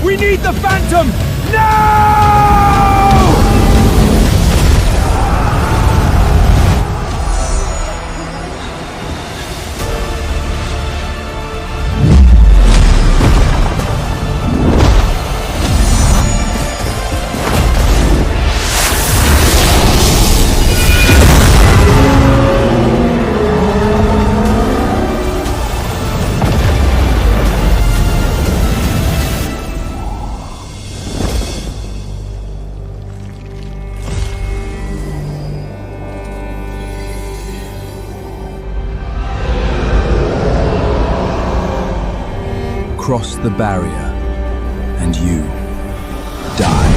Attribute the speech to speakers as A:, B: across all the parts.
A: We need the Phantom! No!
B: Cross the barrier, and you die.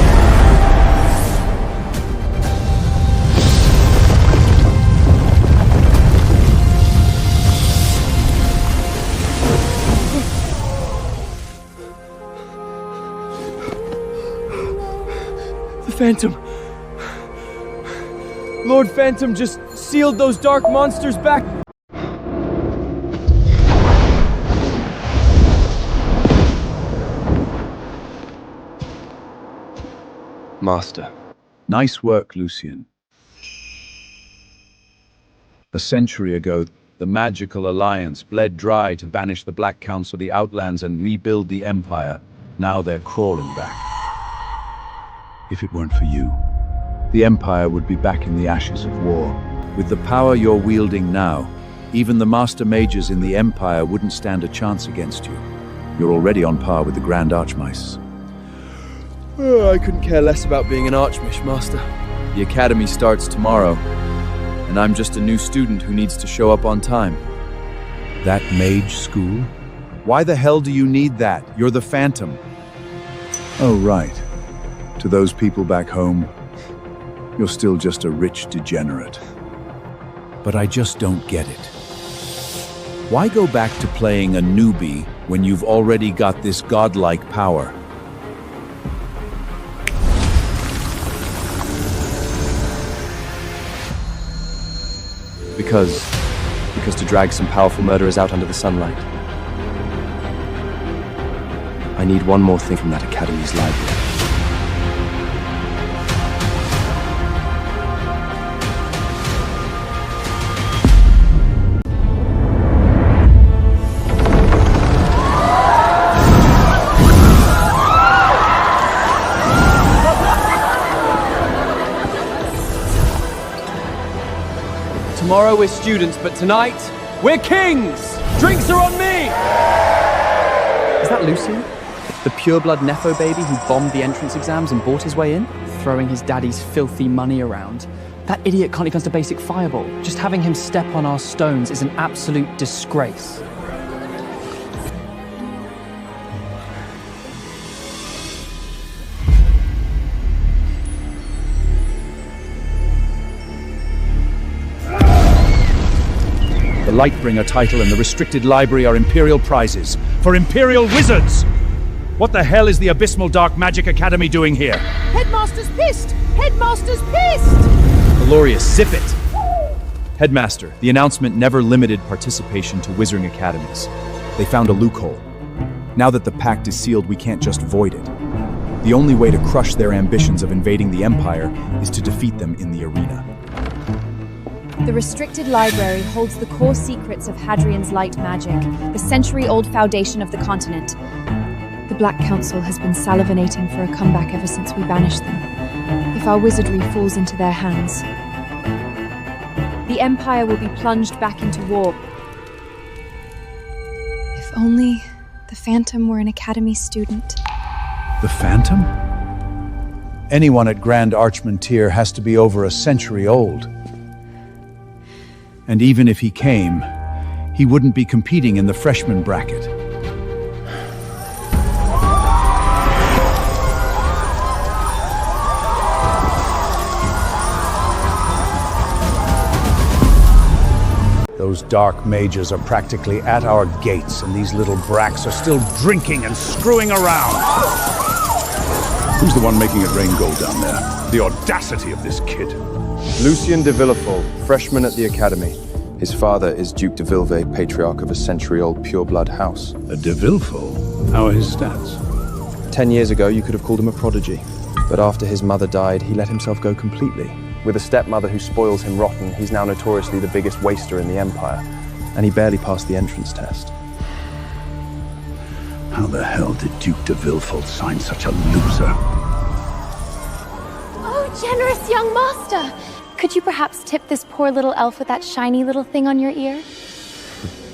A: The Phantom. Lord Phantom just sealed those dark monsters back.
C: Master.
B: Nice work, Lucian. A century ago, the magical alliance bled dry to banish the Black Council, the Outlands, and rebuild the Empire. Now they're crawling back. If it weren't for you, the Empire would be back in the ashes of war. With the power you're wielding now, even the Master Mages in the Empire wouldn't stand a chance against you. You're already on par with the Grand Archmice.
A: Oh, I couldn't care less about being an Archmish, Master.
B: The Academy starts tomorrow, and I'm just a new student who needs to show up on time. That mage school? Why the hell do you need that? You're the Phantom. Oh, right. To those people back home, you're still just a rich degenerate. But I just don't get it. Why go back to playing a newbie when you've already got this godlike power?
C: Because to drag some powerful murderers out under the sunlight, I need one more thing from that Academy's library.
A: Tomorrow we're students, but tonight, we're kings! Drinks are on me!
C: Is that Lucian? The pureblood Nepho baby who bombed the entrance exams and bought his way in? Throwing his daddy's filthy money around. That idiot can't even cast a basic fireball. Just having him step on our stones is an absolute disgrace.
B: The Lightbringer title and the restricted library are Imperial prizes for Imperial wizards! What the hell is the Abysmal Dark Magic Academy doing here?
D: Headmaster's pissed! Headmaster's pissed!
B: Glorious, zip it! Headmaster, the announcement never limited participation to Wizarding Academies. They found a loophole. Now that the pact is sealed, we can't just void it. The only way to crush their ambitions of invading the Empire is to defeat them in the arena.
D: The restricted library holds the core secrets of Hadrian's light magic, the century-old foundation of the continent. The Black Council has been salivating for a comeback ever since we banished them. If our wizardry falls into their hands, the Empire will be plunged back into war. If only the Phantom were an Academy student.
B: The Phantom? Anyone at Grand Archmontier has to be over a century old. And even if he came, he wouldn't be competing in the freshman bracket. Those dark mages are practically at our gates, and these little bracks are still drinking and screwing around.
E: Who's the one making it rain gold down there? The audacity of this kid.
C: Lucian de Villefort, freshman at the Academy. His father is Duke de Vilve, patriarch of a century-old pureblood house.
E: A de Villefort? How are his stats?
F: 10 years ago, you could have called him a prodigy. But after his mother died, he let himself go completely. With a stepmother who spoils him rotten, he's now notoriously the biggest waster in the Empire. And he barely passed the entrance test.
E: How the hell did Duke de Villefort sign such a loser?
G: Oh, generous young master! Could you perhaps tip this poor little elf with that shiny little thing on your ear?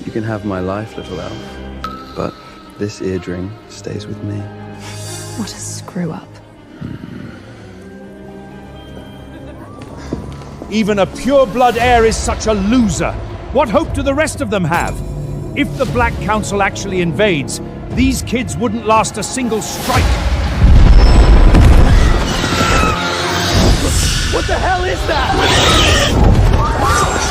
F: You can have my life, little elf. But this eardring stays with me.
D: What a screw-up.
H: Even a pure-blood heir is such a loser. What hope do the rest of them have? If the Black Council actually invades, these kids wouldn't last a single strike.
C: What the hell is that?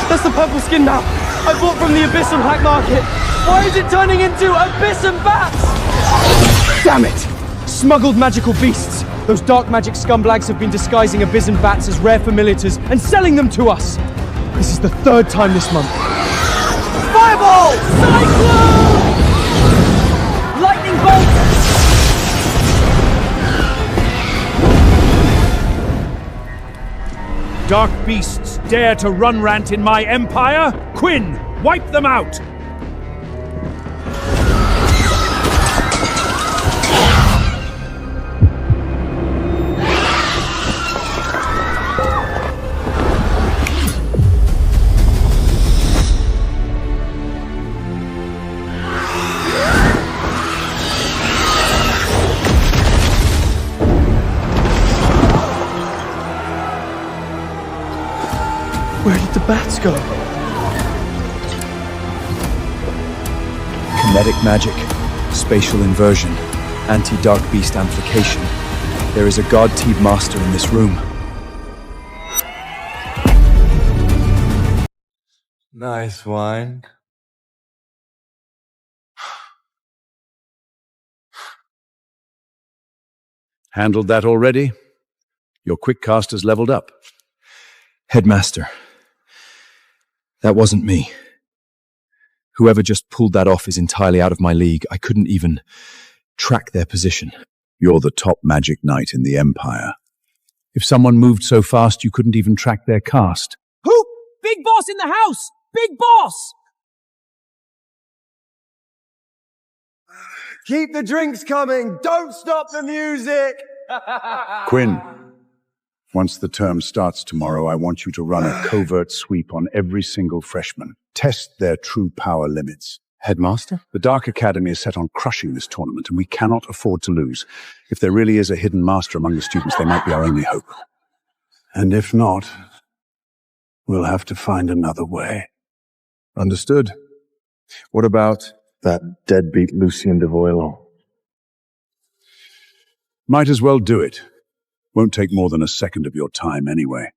C: That's the purple skin map I bought from the Abyss and Black Market. Why is it turning into Abyss and bats? Damn it! Smuggled magical beasts. Those dark magic scumbags have been disguising Abyss and bats as rare familiars and selling them to us. This is the 3rd time this month. Fireball! Cyclone! Lightning bolt!
H: Dark beasts dare to run rant in my empire? Quinn, wipe them out!
C: Where did the bats go?
B: Kinetic magic, spatial inversion, anti-dark beast amplification. There is a god-Teed master in this room.
I: Nice wine.
E: Handled that already? Your quick cast has leveled up.
B: Headmaster, that wasn't me. Whoever just pulled that off is entirely out of my league. I couldn't even track their position.
E: You're the top magic knight in the Empire.
B: If someone moved so fast you couldn't even track their cast.
A: Who? Big boss in the house! Big boss!
C: Keep the drinks coming! Don't stop the music!
E: Quinn, once the term starts tomorrow, I want you to run a covert sweep on every single freshman. Test their true power limits.
F: Headmaster?
E: The Dark Academy is set on crushing this tournament, and we cannot afford to lose. If there really is a hidden master among the students, they might be our only hope. And if not, we'll have to find another way.
B: Understood. What about
I: That deadbeat Lucien de Voilon.
E: Might as well do it. Won't take more than a second of your time anyway.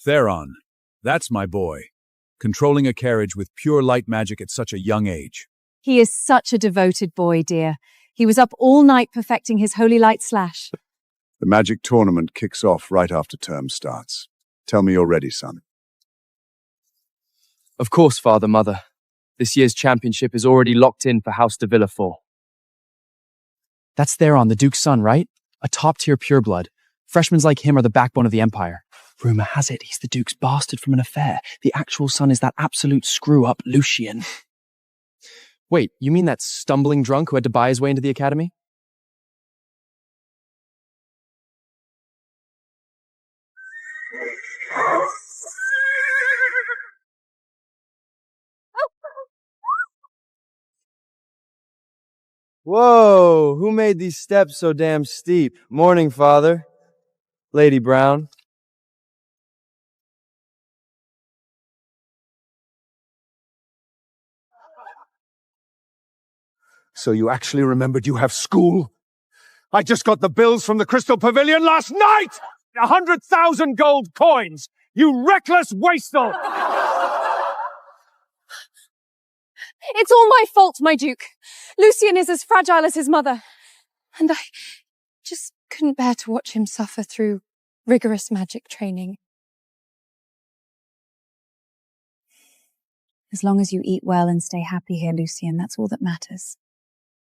B: Theron? That's my boy. Controlling a carriage with pure light magic at such a young age.
D: He is such a devoted boy, dear. He was up all night perfecting his holy light slash.
E: The magic tournament kicks off right after term starts. Tell me you're ready, son.
C: Of course, Father, Mother. This year's championship is already locked in for House de Villefort. That's Theron, the Duke's son, right? A top-tier pureblood. Freshmen like him are the backbone of the Empire. Rumor has it he's the Duke's bastard from an affair. The actual son is that absolute screw-up Lucien. Wait, you mean that stumbling drunk who had to buy his way into the academy?
J: Whoa, who made these steps so damn steep? Morning, Father.
A: Lady Brown.
H: So you actually remembered you have school? I just got the bills from the Crystal Pavilion last night! 100,000 gold coins! You reckless wastrel!
D: It's all my fault, my Duke. Lucien is as fragile as his mother. And I just couldn't bear to watch him suffer through rigorous magic training. As long as you eat well and stay happy here, Lucien, that's all that matters.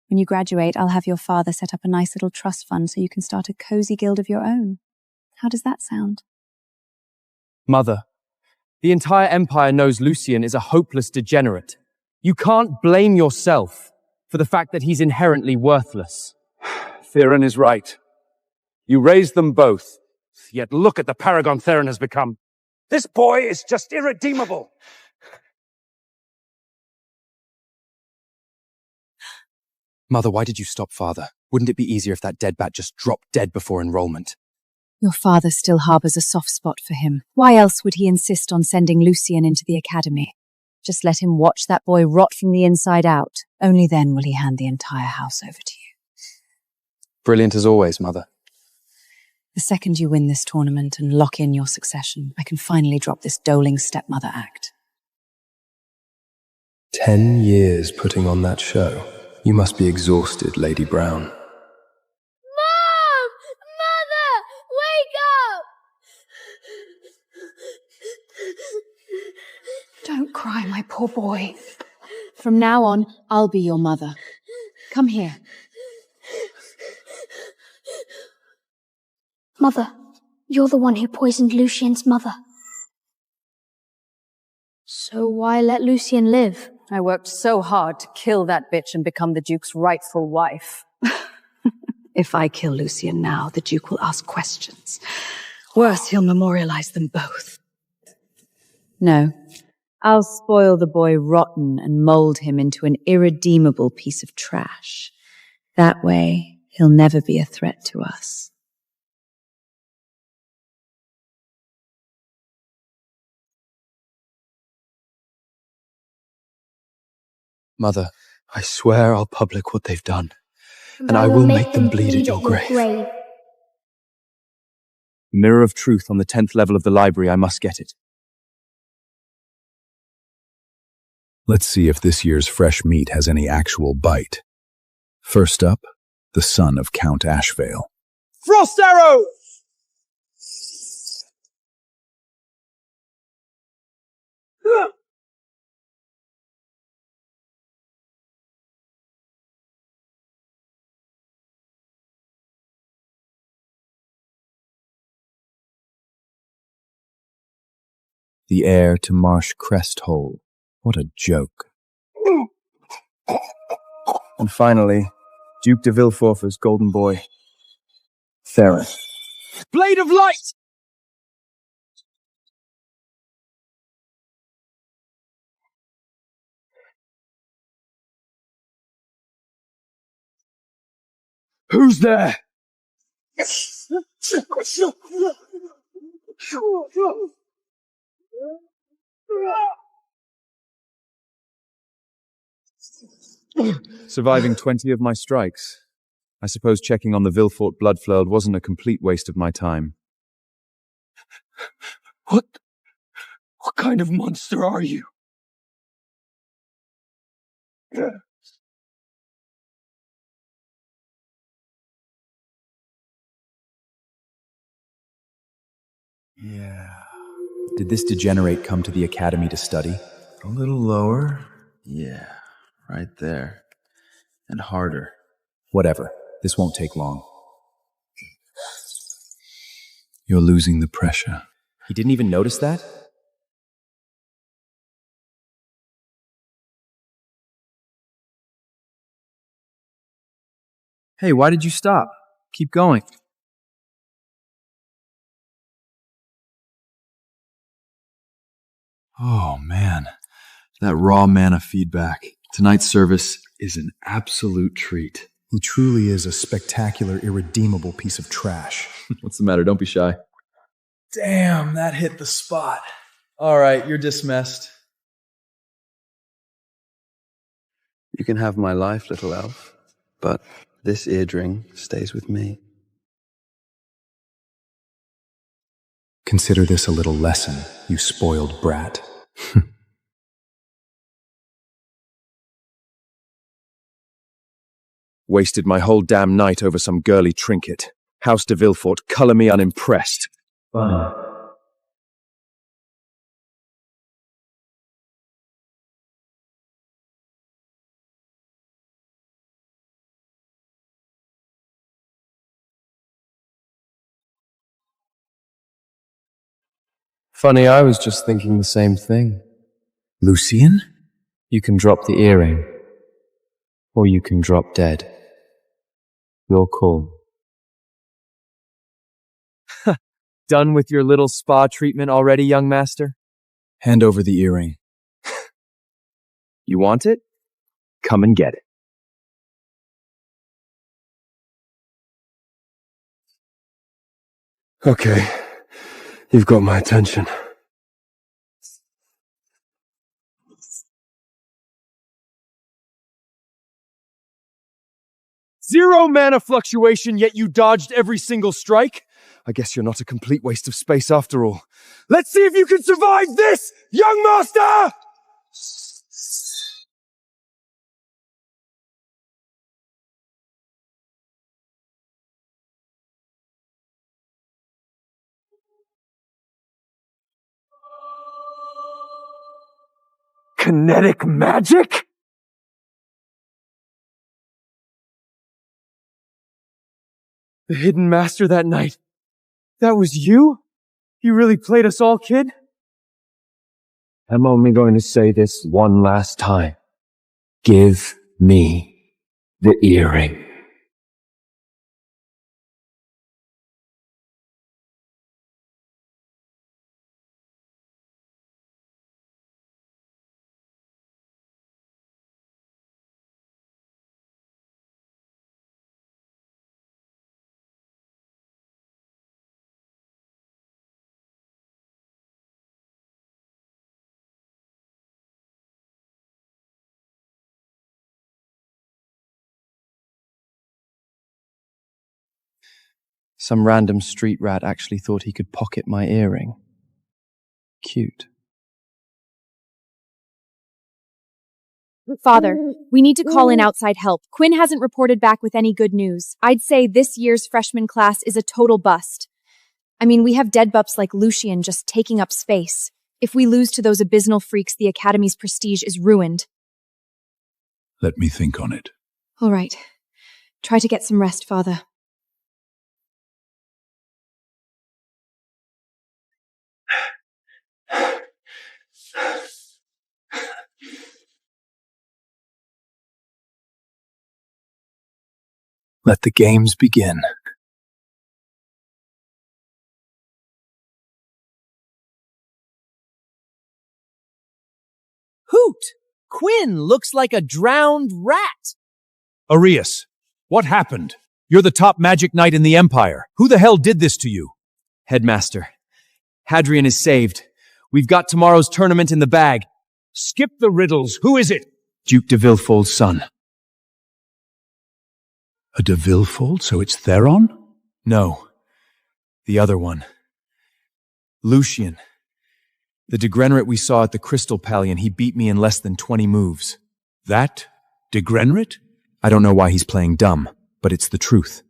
D: When you graduate, I'll have your father set up a nice little trust fund so you can start a cozy guild of your own. How does that sound?
A: Mother, the entire Empire knows Lucien is a hopeless degenerate. You can't blame yourself for the fact that he's inherently worthless.
H: Theron is right. You raised them both. Yet look at the paragon Theron has become. This boy is just irredeemable.
F: Mother, why did you stop Father? Wouldn't it be easier if that dead bat just dropped dead before enrollment?
D: Your father still harbours a soft spot for him. Why else would he insist on sending Lucien into the academy? Just let him watch that boy rot from the inside out. Only then will he hand the entire house over to you.
F: Brilliant as always, Mother.
D: The second you win this tournament and lock in your succession, I can finally drop this doling stepmother act.
F: 10 years putting on that show. You must be exhausted, Lady Brown.
G: Mom! Mother! Wake up!
D: Don't cry, my poor boy. From now on, I'll be your mother. Come here.
J: Mother, you're the one who poisoned Lucien's mother. So why let Lucien live?
D: I worked so hard to kill that bitch and become the Duke's rightful wife. If I kill Lucien now, the Duke will ask questions. Worse, he'll memorialize them both. No. I'll spoil the boy rotten and mold him into an irredeemable piece of trash. That way, he'll never be a threat to us.
F: Mother, I swear I'll public what they've done, and I will make them bleed at your grave.
B: Mirror of Truth on the 10th level of the library. I must get it. Let's see if this year's fresh meat has any actual bite. First up, the son of Count Ashvale.
A: Frost arrow!
B: The heir to Marsh Crest Hole. What a joke.
F: And finally, Duke de Villefort's golden boy, Theron.
A: Blade of Light!
H: Who's there?
B: Surviving 20 of my strikes. I suppose checking on the Villefort Bloodfleur wasn't a complete waste of my time.
H: What kind of monster are you?
B: Yeah. Did this degenerate come to the academy to study?
K: A little lower. Yeah, right there. And harder.
B: Whatever. This won't take long. You're losing the pressure.
A: He didn't even notice that?
B: Hey, why did you stop? Keep going. Oh, man. That raw mana feedback. Tonight's service is an absolute treat.
L: He truly is a spectacular, irredeemable piece of trash.
B: What's the matter? Don't be shy.
K: Damn, that hit the spot. All right, you're dismissed.
F: You can have my life, little elf, but this eardring stays with me.
L: Consider this a little lesson, you spoiled brat.
B: Wasted my whole damn night over some girly trinket. House de Villefort, colour me unimpressed.
I: Fine.
A: Funny, I was just thinking the same thing.
E: Lucien?
A: You can drop the earring, or you can drop dead. Your call. Done with your little spa treatment already, young master?
B: Hand over the earring.
A: You want it? Come and get it.
I: Okay, you've got my attention.
A: Zero mana fluctuation, yet you dodged every single strike? I guess you're not a complete waste of space after all. Let's see if you can survive this, young master! Kinetic magic? The hidden master that night. That was you? You really played us all, kid? I'm only going to say this one last time. Give me the earring. Some random street rat actually thought he could pocket my earring. Cute.
D: Father, we need to call in outside help. Quinn hasn't reported back with any good news. I'd say this year's freshman class is a total bust. I mean, we have dead bups like Lucien just taking up space. If we lose to those abysmal freaks, the Academy's prestige is ruined.
E: Let me think on it.
D: All right. Try to get some rest, Father.
E: Let the games begin.
A: Hoot! Quinn looks like a drowned rat!
H: Arias, what happened? You're the top magic knight in the Empire. Who the hell did this to you?
A: Headmaster, Hadrian is saved. We've got tomorrow's tournament in the bag.
H: Skip the riddles. Who is it?
A: Duke de Villefort's son.
E: A de Villefort, so it's Theron?
A: No. The other one. Lucien. The degenerate we saw at the Crystal Pallion, he beat me in less than 20 moves.
E: That degenerate?
A: I don't know why he's playing dumb, but it's the truth.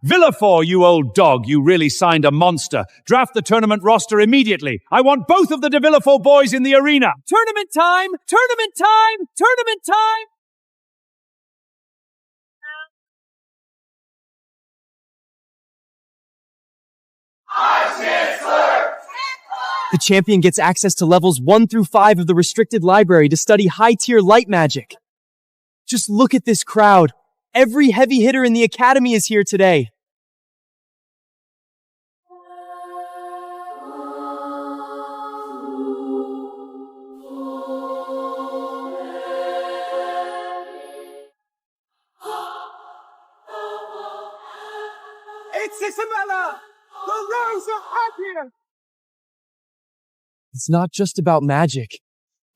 H: Villefort, you old dog, you really signed a monster. Draft the tournament roster immediately. I want both of the de Villefort boys in the arena.
A: Tournament time! Tournament time! Tournament time! The champion gets access to levels 1 through 5 of the restricted library to study high-tier light magic. Just look at this crowd. Every heavy hitter in the academy is here today. It's Isabella! The Rose of Hadrian! It's not just about magic.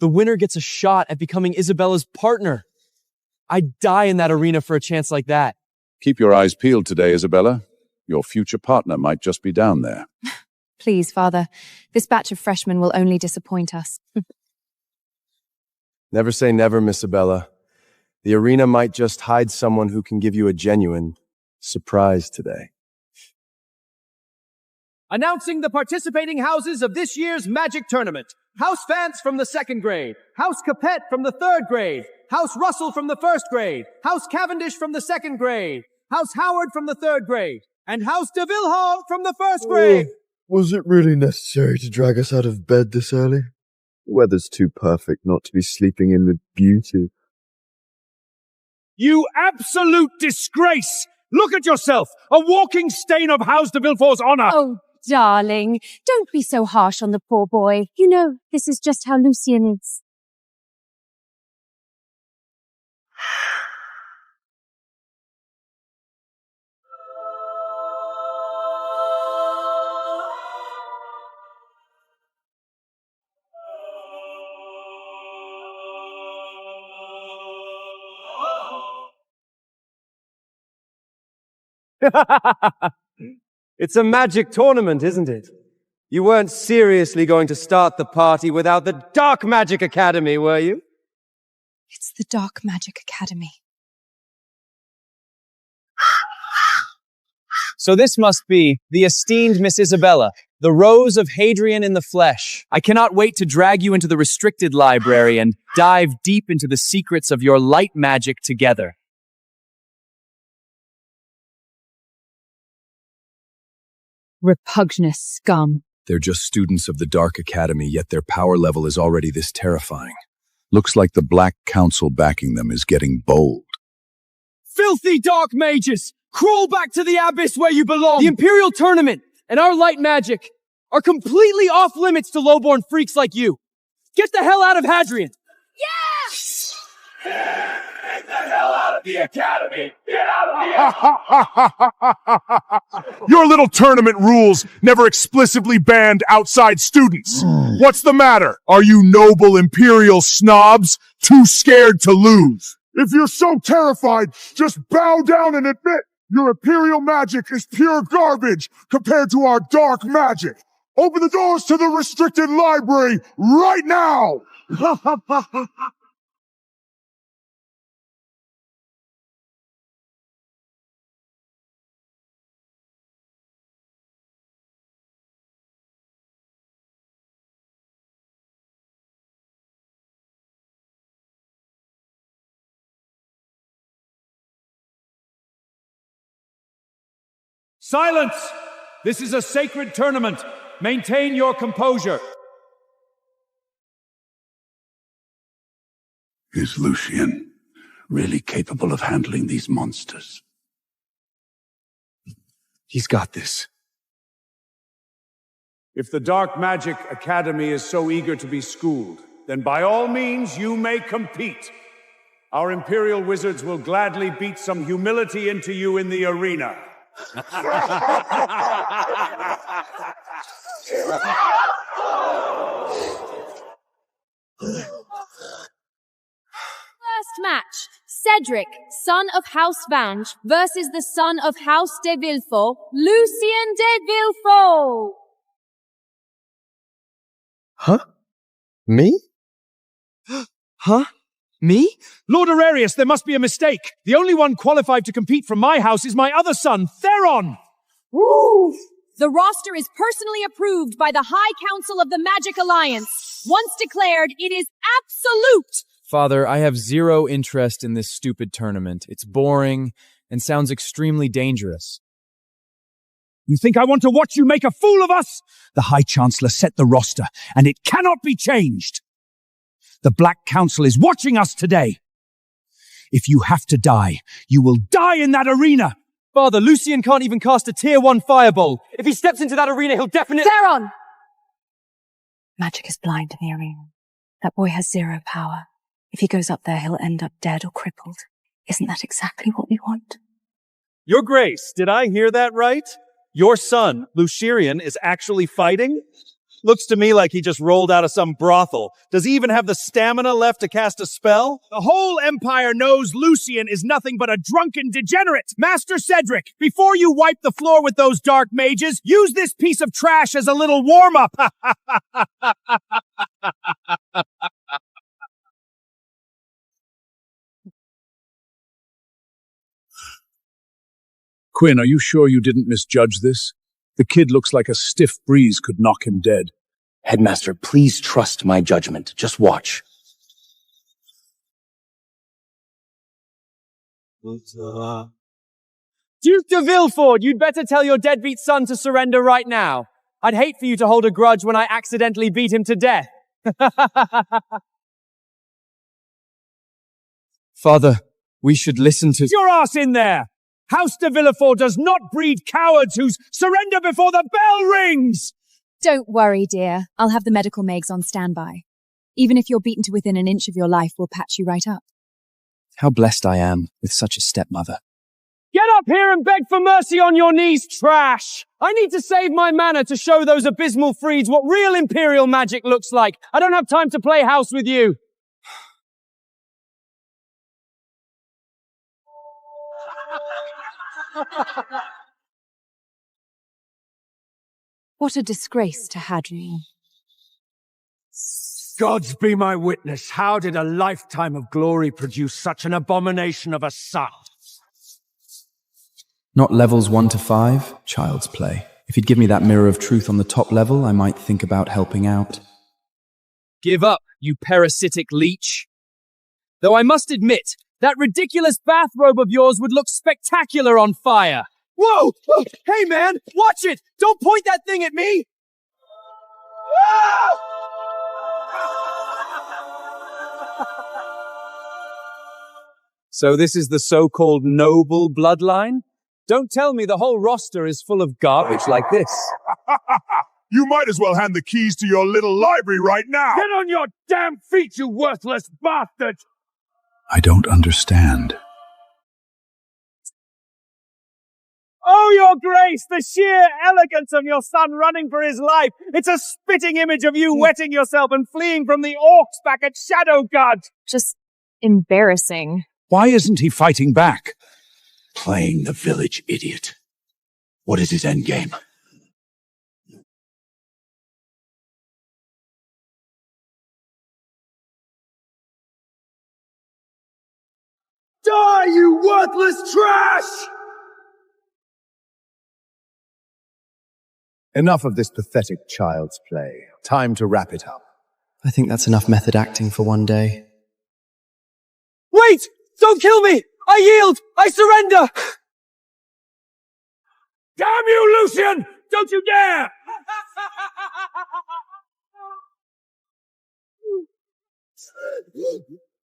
A: The winner gets a shot at becoming Isabella's partner. I'd die in that arena for a chance like that.
B: Keep your eyes peeled today, Isabella. Your future partner might just be down there.
D: Please, Father. This batch of freshmen will only disappoint us.
F: Never say never, Miss Isabella. The arena might just hide someone who can give you a genuine surprise today.
A: Announcing the participating houses of this year's Magic Tournament. House Vance from the 2nd grade. House Capet from the 3rd grade. House Russell from the 1st grade. House Cavendish from the 2nd grade. House Howard from the 3rd grade. And House de Villehall from the 1st grade.
I: Was it really necessary to drag us out of bed this early? The weather's too perfect not to be sleeping in with beauty.
H: You absolute disgrace! Look at yourself! A walking stain of House de Villefort's honor!
J: Oh, darling, don't be so harsh on the poor boy. You know, this is just how Lucien is.
A: It's a magic tournament, isn't it? You weren't seriously going to start the party without the Dark Magic Academy, were you?
D: It's the Dark Magic Academy.
C: So this must be the esteemed Miss Isabella, the Rose of Hadrian in the flesh. I cannot wait to drag you into the restricted library and dive deep into the secrets of your light magic together.
D: Repugnant scum.
B: They're just students of the Dark Academy, yet their power level is already this terrifying. Looks like the Black Council backing them is getting bold.
A: Filthy dark mages! Crawl back to the abyss where you belong! The Imperial Tournament and our light magic are completely off limits to lowborn freaks like you. Get the hell out of Hadrian!
J: Yes!
H: Get the hell out of the academy! Get out of here! Your little tournament rules never explicitly banned outside students. What's the matter? Are you noble imperial snobs too scared to lose? If you're so terrified, just bow down and admit your imperial magic is pure garbage compared to our dark magic. Open the doors to the restricted library right now! Silence! This is a sacred tournament. Maintain your composure.
E: Is Lucien really capable of handling these monsters?
H: He's got this. If the Dark Magic Academy is so eager to be schooled, then by all means you may compete. Our Imperial Wizards will gladly beat some humility into you in the arena.
D: First match. Cedric, son of House Vange, versus the son of House de Villefort, Lucien de Villefort.
I: Huh? Me?
A: Huh? Me?
H: Lord Aurelius, there must be a mistake. The only one qualified to compete from my house is my other son, Theron!
D: Woo! The roster is personally approved by the High Council of the Magic Alliance. Once declared, it is absolute!
C: Father, I have zero interest in this stupid tournament. It's boring and sounds extremely dangerous.
H: You think I want to watch you make a fool of us? The High Chancellor set the roster, and it cannot be changed. The Black Council is watching us today. If you have to die, you will die in that arena.
A: Father, Lucien can't even cast a Tier 1 fireball. If he steps into that arena, he'll definitely—
D: Theron! Magic is blind in the arena. That boy has zero power. If he goes up there, he'll end up dead or crippled. Isn't that exactly what we want?
M: Your Grace, did I hear that right? Your son, Lucirian, is actually fighting? Looks to me like he just rolled out of some brothel. Does he even have the stamina left to cast a spell?
H: The whole Empire knows Lucian is nothing but a drunken degenerate. Master Cedric, before you wipe the floor with those dark mages, use this piece of trash as a little warm-up.
N: Quinn, are you sure you didn't misjudge this? The kid looks like a stiff breeze could knock him dead.
O: Headmaster, please trust my judgment. Just watch.
A: Duke de Villefort, you'd better tell your deadbeat son to surrender right now. I'd hate for you to hold a grudge when I accidentally beat him to death.
M: Father, we should listen to—
H: Your ass in there! House de Villefort does not breed cowards who surrender before the bell rings!
D: Don't worry, dear. I'll have the medical mags on standby. Even if you're beaten to within an inch of your life, we'll patch you right up.
C: How blessed I am with such a stepmother.
A: Get up here and beg for mercy on your knees, trash! I need to save my mana to show those abysmal freeds what real Imperial magic looks like. I don't have time to play house with you.
J: What a disgrace to Hadrian.
H: Gods be my witness, how did a lifetime of glory produce such an abomination of a son?
F: Not levels 1 to 5, child's play. If he'd give me that mirror of truth on the top level, I might think about helping out.
A: Give up, you parasitic leech. Though I must admit, that ridiculous bathrobe of yours would look spectacular on fire. Whoa! Hey, man! Watch it! Don't point that thing at me! So this is the so-called noble bloodline? Don't tell me the whole roster is full of garbage like this.
H: You might as well hand the keys to your little library right now! Get on your damn feet, you worthless bastard!
E: I don't understand.
A: Oh, your grace, the sheer elegance of your son running for his life. It's a spitting image of you wetting yourself and fleeing from the orcs back at Shadowgard.
D: Just embarrassing.
N: Why isn't he fighting back?
O: Playing the village idiot. What is his endgame?
H: Die, you worthless trash!
B: Enough of this pathetic child's play. Time to wrap it up.
C: I think that's enough method acting for one day.
A: Wait! Don't kill me! I yield! I surrender!
H: Damn you, Lucian! Don't you dare!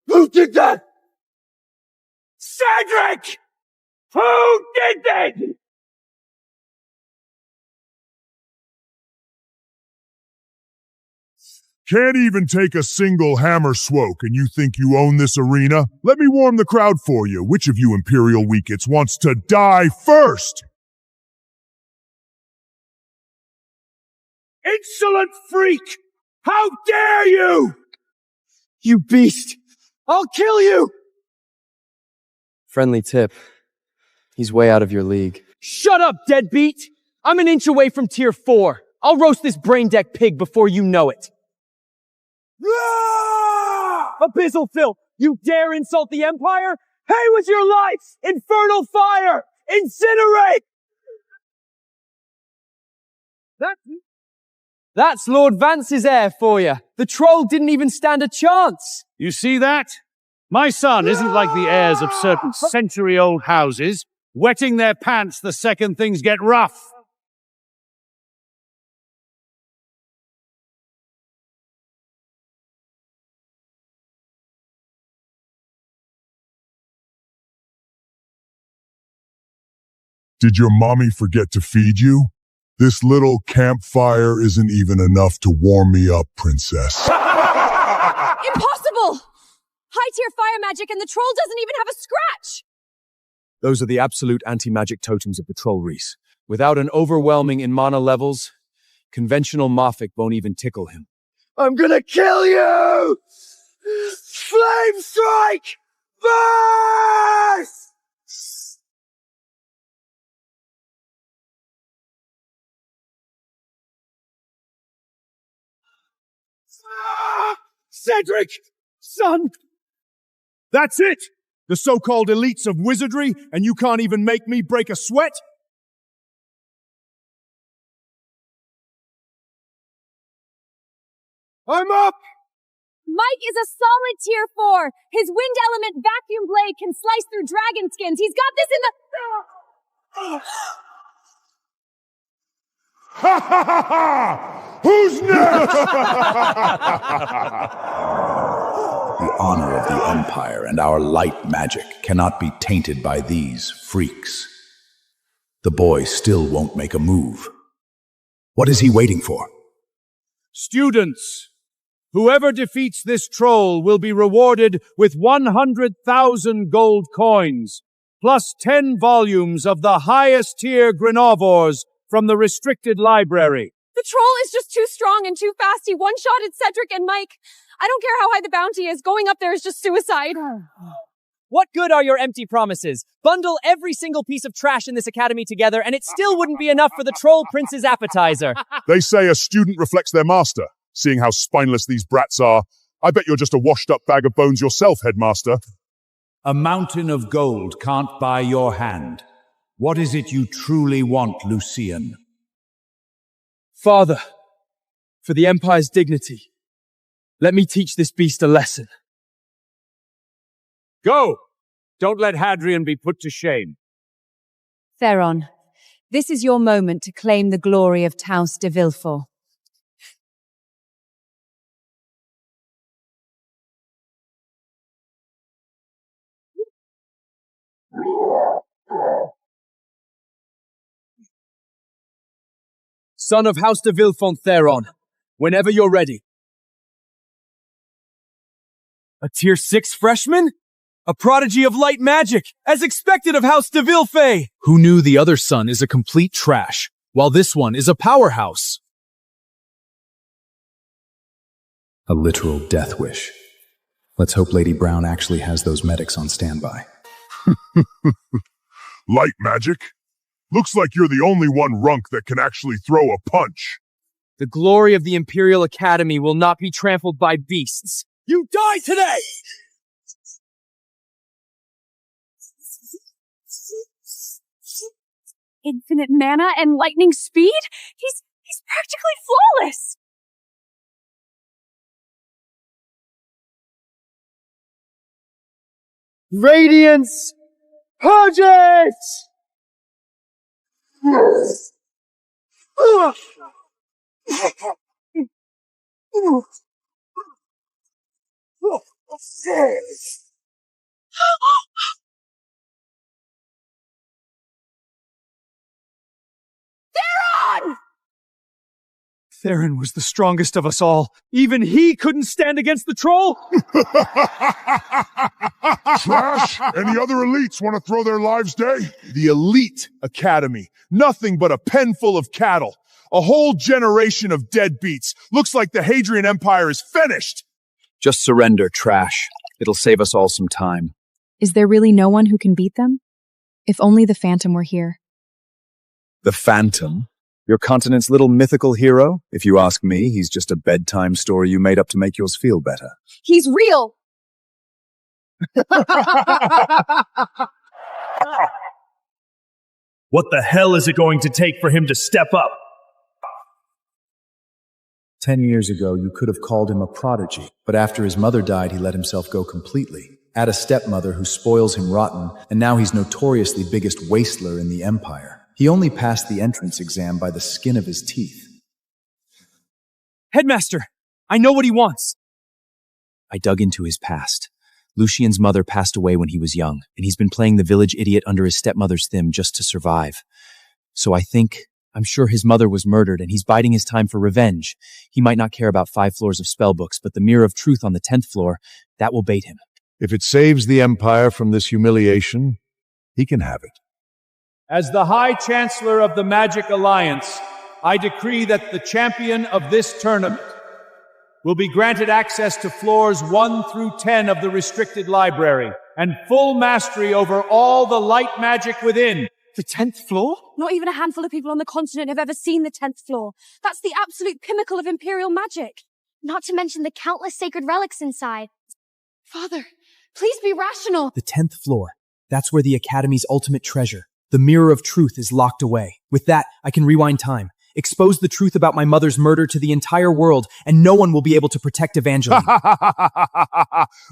H: Who did that? Cedric! Who did that? Can't even take a single hammer swoke and you think you own this arena? Let me warm the crowd for you. Which of you Imperial weakets wants to die first? Insolent freak! How dare you!
A: You beast! I'll kill you!
C: Friendly tip. He's way out of your league.
A: Shut up, deadbeat! I'm an inch away from tier 4. I'll roast this brain deck pig before you know it. Abyssal filth! You dare insult the Empire? Pay with your life! Infernal fire! Incinerate! That's Lord Vance's heir for you. The troll didn't even stand a chance.
H: You see that? My son isn't like the heirs of certain century-old houses, wetting their pants the second things get rough. Did your mommy forget to feed you? This little campfire isn't even enough to warm me up, princess.
J: Impossible! High-tier fire magic and the troll doesn't even have a scratch!
B: Those are the absolute anti-magic totems of Patrol Reese. Without an overwhelming in mana levels, conventional Mafik won't even tickle him.
A: I'm gonna kill you! Flame strike! Burst!
H: Cedric! Son! That's it! The so-called elites of wizardry, and you can't even make me break a sweat?
A: I'm up!
J: Mike is a solid tier 4. His wind element vacuum blade can slice through dragon skins. He's got this in the...
H: Ha ha ha ha! Who's next?
O: The honor of the Empire and our light magic cannot be tainted by these freaks. The boy still won't make a move. What is he waiting for?
H: Students, whoever defeats this troll will be rewarded with 100,000 gold coins, plus 10 volumes of the highest tier Grenovores from the restricted library.
J: The troll is just too strong and too fast. He one-shotted Cedric and Mike. I don't care how high the bounty is. Going up there is just suicide.
C: What good are your empty promises? Bundle every single piece of trash in this academy together, and it still wouldn't be enough for the Troll Prince's appetizer.
H: They say a student reflects their master. Seeing how spineless these brats are, I bet you're just a washed-up bag of bones yourself, headmaster.
O: A mountain of gold can't buy your hand. What is it you truly want, Lucian?
A: Father, for the Empire's dignity, let me teach this beast a lesson.
H: Go! Don't let Hadrian be put to shame.
J: Theron, this is your moment to claim the glory of Taos de Villefort.
A: Son of House de Villefort Theron, whenever you're ready. A tier 6 freshman? A prodigy of light magic, as expected of House de Villefort!
N: Who knew the other son is a complete trash, while this one is a powerhouse?
L: A literal death wish. Let's hope Lady Brown actually has those medics on standby.
H: Light magic? Looks like you're the only one runk that can actually throw a punch.
A: The glory of the Imperial Academy will not be trampled by beasts. You die today!
J: Infinite mana and lightning speed? He's practically flawless!
A: Radiance! Purge it!
J: Theron!
A: Theron was the strongest of us all. Even he couldn't stand against the troll?
H: Trash! Any other elites want to throw their lives day? The Elite Academy. Nothing but a pen full of cattle. A whole generation of deadbeats. Looks like the Hadrian Empire is finished!
B: Just surrender, trash. It'll save us all some time.
D: Is there really no one who can beat them? If only the Phantom were here.
B: The Phantom? Your continent's little mythical hero? If you ask me, he's just a bedtime story you made up to make yours feel better.
J: He's real!
P: What the hell is it going to take for him to step up?
L: 10 years ago, you could have called him a prodigy, but after his mother died, he let himself go completely. Add a stepmother who spoils him rotten, and now he's notoriously biggest wasteler in the Empire. He only passed the entrance exam by the skin of his teeth.
A: Headmaster, I know what he wants.
C: I dug into his past. Lucian's mother passed away when he was young, and he's been playing the village idiot under his stepmother's thumb just to survive. So I'm sure his mother was murdered, and he's biding his time for revenge. He might not care about 5 floors of spellbooks, but the Mirror of Truth on the 10th floor, that will bait him.
Q: If it saves the Empire from this humiliation,
O: He can have it.
Q: As the High Chancellor of the Magic Alliance, I decree that the champion of this tournament will be granted access to floors 1 through 10 of the restricted library and full mastery over all the light magic within.
C: The 10th floor?
J: Not even a handful of people on the continent have ever seen the 10th floor. That's the absolute pinnacle of Imperial magic.
G: Not to mention the countless sacred relics inside.
J: Father, please be rational.
C: The 10th floor. That's where the Academy's ultimate treasure, the Mirror of Truth, is locked away. With that, I can rewind time, expose the truth about my mother's murder to the entire world, and no one will be able to protect Evangeline.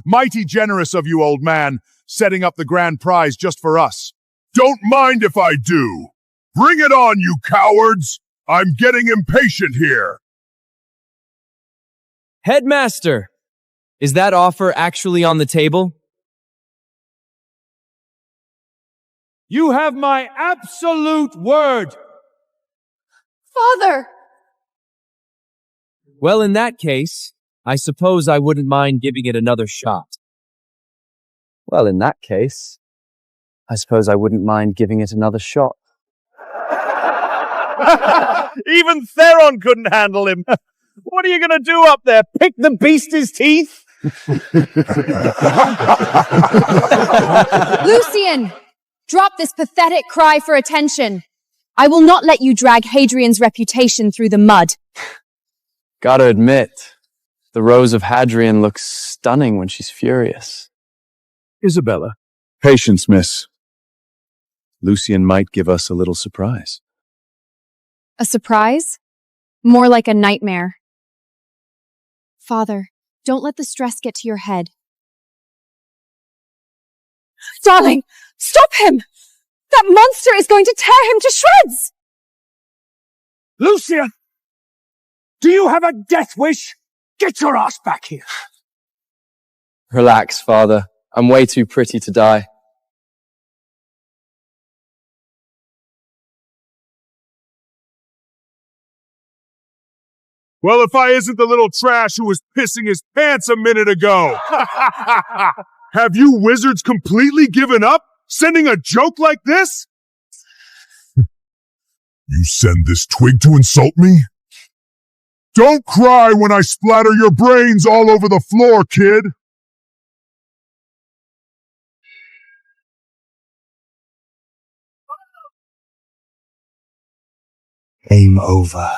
H: Mighty generous of you, old man, setting up the grand prize just for us. Don't mind if I do. Bring it on, you cowards! I'm getting impatient here.
A: Headmaster! Is that offer actually on the table?
Q: You have my absolute word!
J: Father!
A: Well, in that case, I suppose I wouldn't mind giving it another shot.
C: Well, in that case, I suppose I wouldn't mind giving it another shot.
M: Even Theron couldn't handle him. What are you going to do up there? Pick the beast's teeth?
D: Lucian! Drop this pathetic cry for attention. I will not let you drag Hadrian's reputation through the mud.
C: Gotta admit, the Rose of Hadrian looks stunning when she's furious.
B: Isabella. Patience, miss. Lucian might give us a little surprise.
D: A surprise? More like a nightmare. Father, don't let the stress get to your head.
J: Darling, stop him! That monster is going to tear him to shreds!
H: Lucian! Do you have a death wish? Get your ass back here!
C: Relax, Father. I'm way too pretty to die.
H: Well, if I isn't the little trash who was pissing his pants a minute ago! Have you wizards completely given up? Sending a joke like this? You send this twig to insult me? Don't cry when I splatter your brains all over the floor, kid!
E: Game over.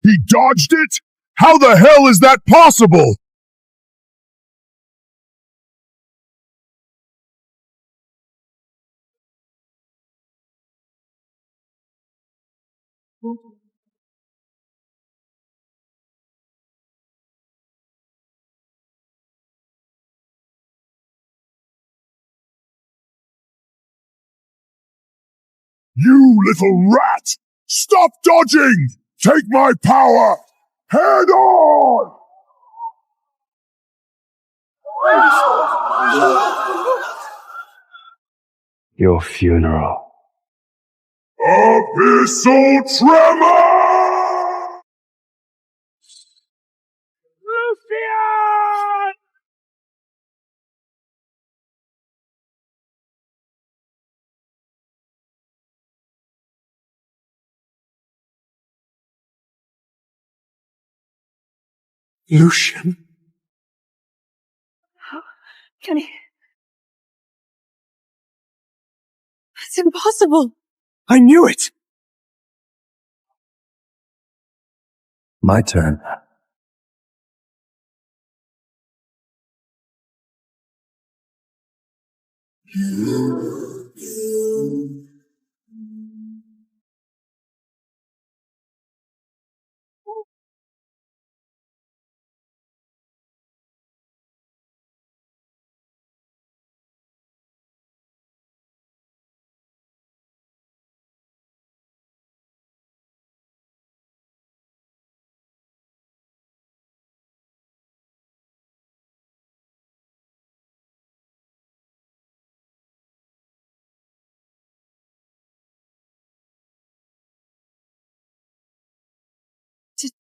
H: He dodged it? How the hell is that possible? You little rat! Stop dodging! Take my power! Head on!
I: Your funeral.
H: Abyssal Tremor!
M: Lucian!
E: Lucian?
J: How can he? It's impossible.
E: I knew it!
I: My turn.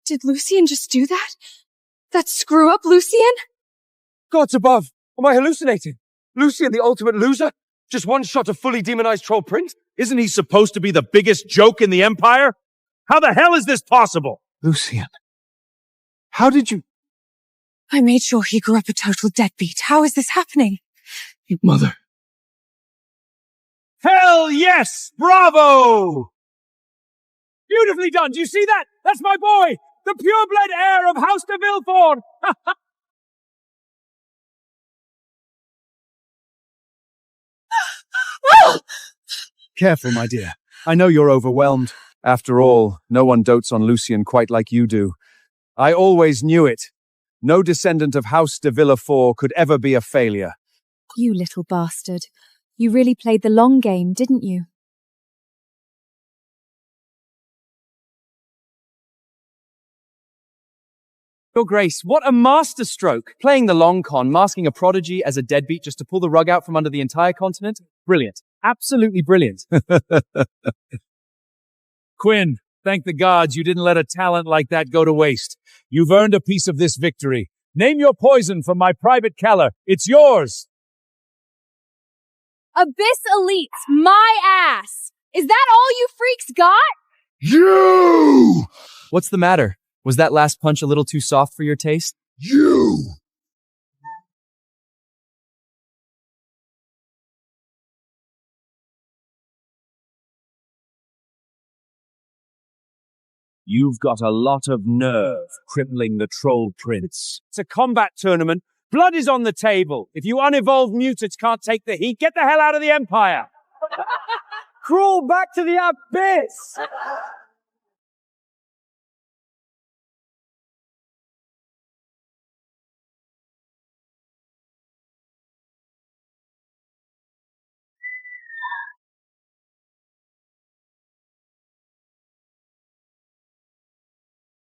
J: Did Lucian just do that? That screw up Lucian?
A: Gods above! Am I hallucinating? Lucian, the ultimate loser? Just one shot of fully demonized troll prince?
P: Isn't he supposed to be the biggest joke in the Empire? How the hell is this possible?
A: Lucian. How did you...
J: I made sure he grew up a total deadbeat. How is this happening?
A: Mother.
P: Hell yes! Bravo! Beautifully done. Do you see that? That's my boy! The pure-blood heir of House de Villefort!
B: Careful, my dear. I know you're overwhelmed. After all, no one dotes on Lucian quite like you do. I always knew it. No descendant of House de Villefort could ever be a failure.
D: You little bastard. You really played the long game, didn't you?
C: Your Grace, what a masterstroke! Playing the long con, masking a prodigy as a deadbeat just to pull the rug out from under the entire continent? Brilliant. Absolutely brilliant.
P: Quinn, thank the gods you didn't let a talent like that go to waste. You've earned a piece of this victory. Name your poison from my private cellar. It's yours!
J: Abyss Elites, my ass! Is that all you freaks got?
H: You!
C: What's the matter? Was that last punch a little too soft for your taste?
H: You!
P: You've got a lot of nerve, crippling the Troll Prince. It's a combat tournament. Blood is on the table. If you unevolved mutants can't take the heat, get the hell out of the Empire!
A: Crawl back to the abyss!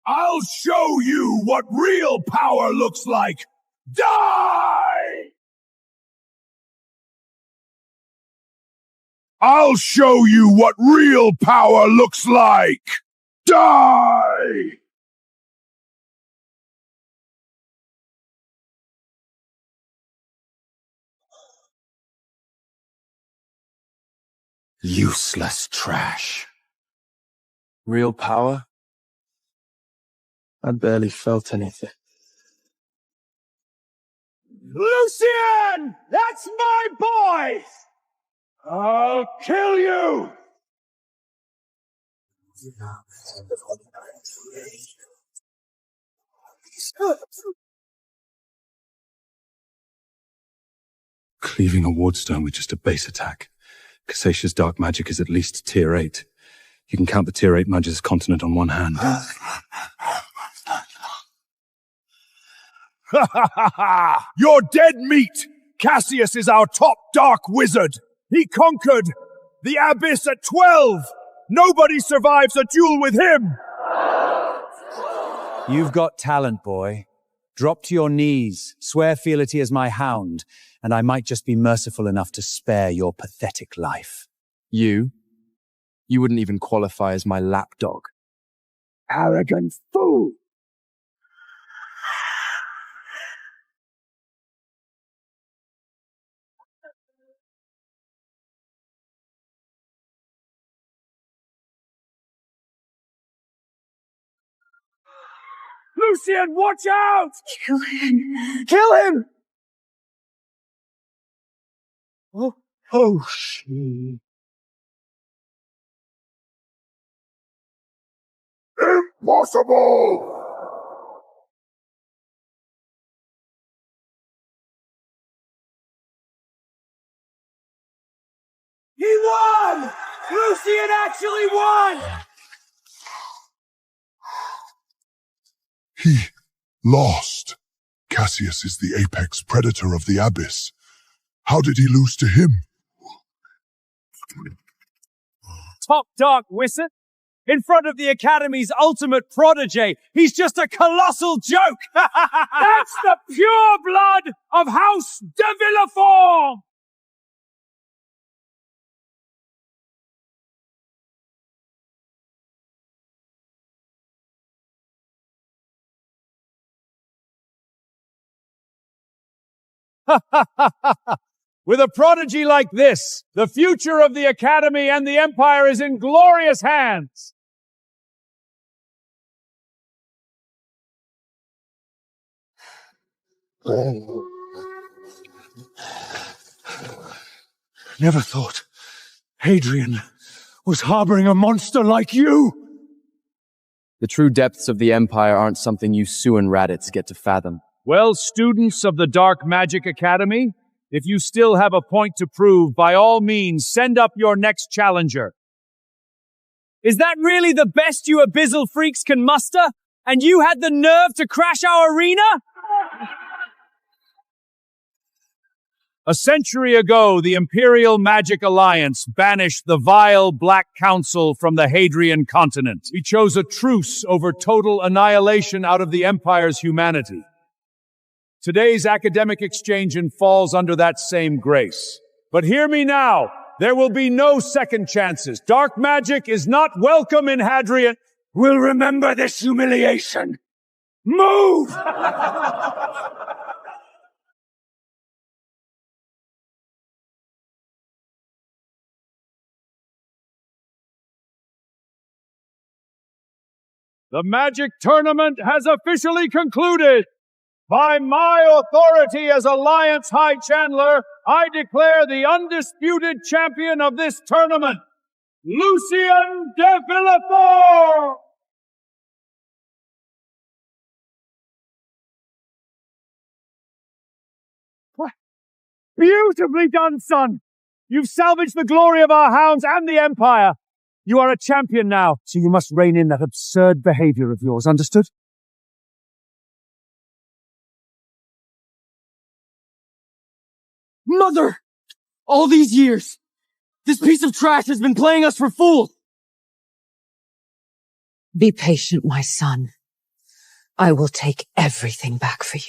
H: I'll show you what real power looks like! Die! I'll show you what real power looks like! Die!
A: Useless trash.
F: Real power? I barely felt anything.
P: Lucian! That's my boy!
H: I'll kill you!
E: Cleaving a wardstone with just a base attack. Casasia's dark magic is at least tier 8. You can count the tier 8 Magus continent on one hand.
H: You're dead meat! Cassius is our top dark wizard! He conquered the Abyss at 12! Nobody survives a duel with him!
B: You've got talent, boy. Drop to your knees, swear fealty as my hound, and I might just be merciful enough to spare your pathetic life.
C: You? You wouldn't even qualify as my lapdog.
A: Arrogant fool!
P: Lucian, watch out!
J: Kill him.
A: Kill him! Oh, she.
H: Impossible!
P: He won! Lucian actually won!
H: He lost. Cassius is the apex predator of the Abyss. How did he lose to him?
P: Top dark wizard? In front of the Academy's ultimate protege, he's just a colossal joke! That's the pure blood of House de Villefort!
Q: With a prodigy like this, the future of the Academy and the Empire is in glorious hands.
H: Never thought Hadrian was harboring a monster like you!
C: The true depths of the Empire aren't something you Suan Raditz get to fathom.
Q: Well, students of the Dark Magic Academy, if you still have a point to prove, by all means, send up your next challenger.
P: Is that really the best you abyssal freaks can muster? And you had the nerve to crash our arena?
Q: A century ago, the Imperial Magic Alliance banished the vile Black Council from the Hadrian continent. We chose a truce over total annihilation out of the Empire's humanity. Today's academic exchange falls under that same grace. But hear me now, there will be no second chances. Dark magic is not welcome in Hadrian.
H: We'll remember this humiliation! Move!
Q: The Magic Tournament has officially concluded. By my authority as Alliance High Chandler, I declare the undisputed champion of this tournament, Lucien de Villefort!
P: Beautifully done, son! You've salvaged the glory of our hounds and the Empire! You are a champion now, so you must rein in that absurd behavior of yours, understood?
A: Mother! All these years, this piece of trash has been playing us for fools!
R: Be patient, my son. I will take everything back for you.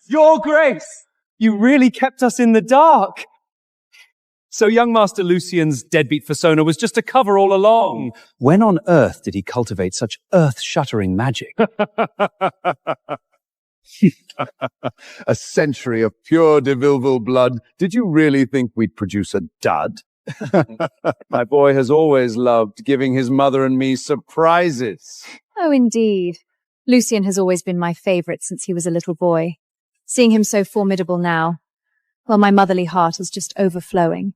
P: Your Grace! You really kept us in the dark! So young Master Lucien's deadbeat persona was just a cover all along.
C: When on earth did he cultivate such earth-shattering magic?
B: A century of pure de Villeville blood. Did you really think we'd produce a dud? My boy has always loved giving his mother and me surprises.
D: Oh, indeed. Lucien has always been my favorite since he was a little boy. Seeing him so formidable now, well, my motherly heart is just overflowing.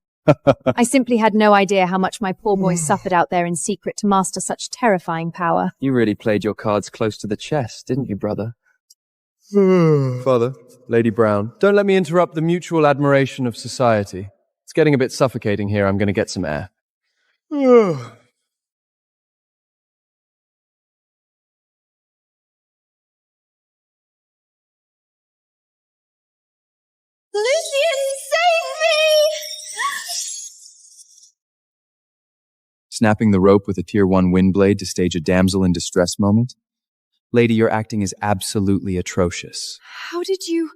D: I simply had no idea how much my poor boy suffered out there in secret to master such terrifying power.
C: You really played your cards close to the chest, didn't you, brother? Father, Lady Brown, don't let me interrupt the mutual admiration of society. It's getting a bit suffocating here. I'm going to get some air.
J: Lucien, save me!
B: Snapping the rope with a Tier 1 wind blade to stage a damsel in distress moment? Lady, your acting is absolutely atrocious.
D: How did you...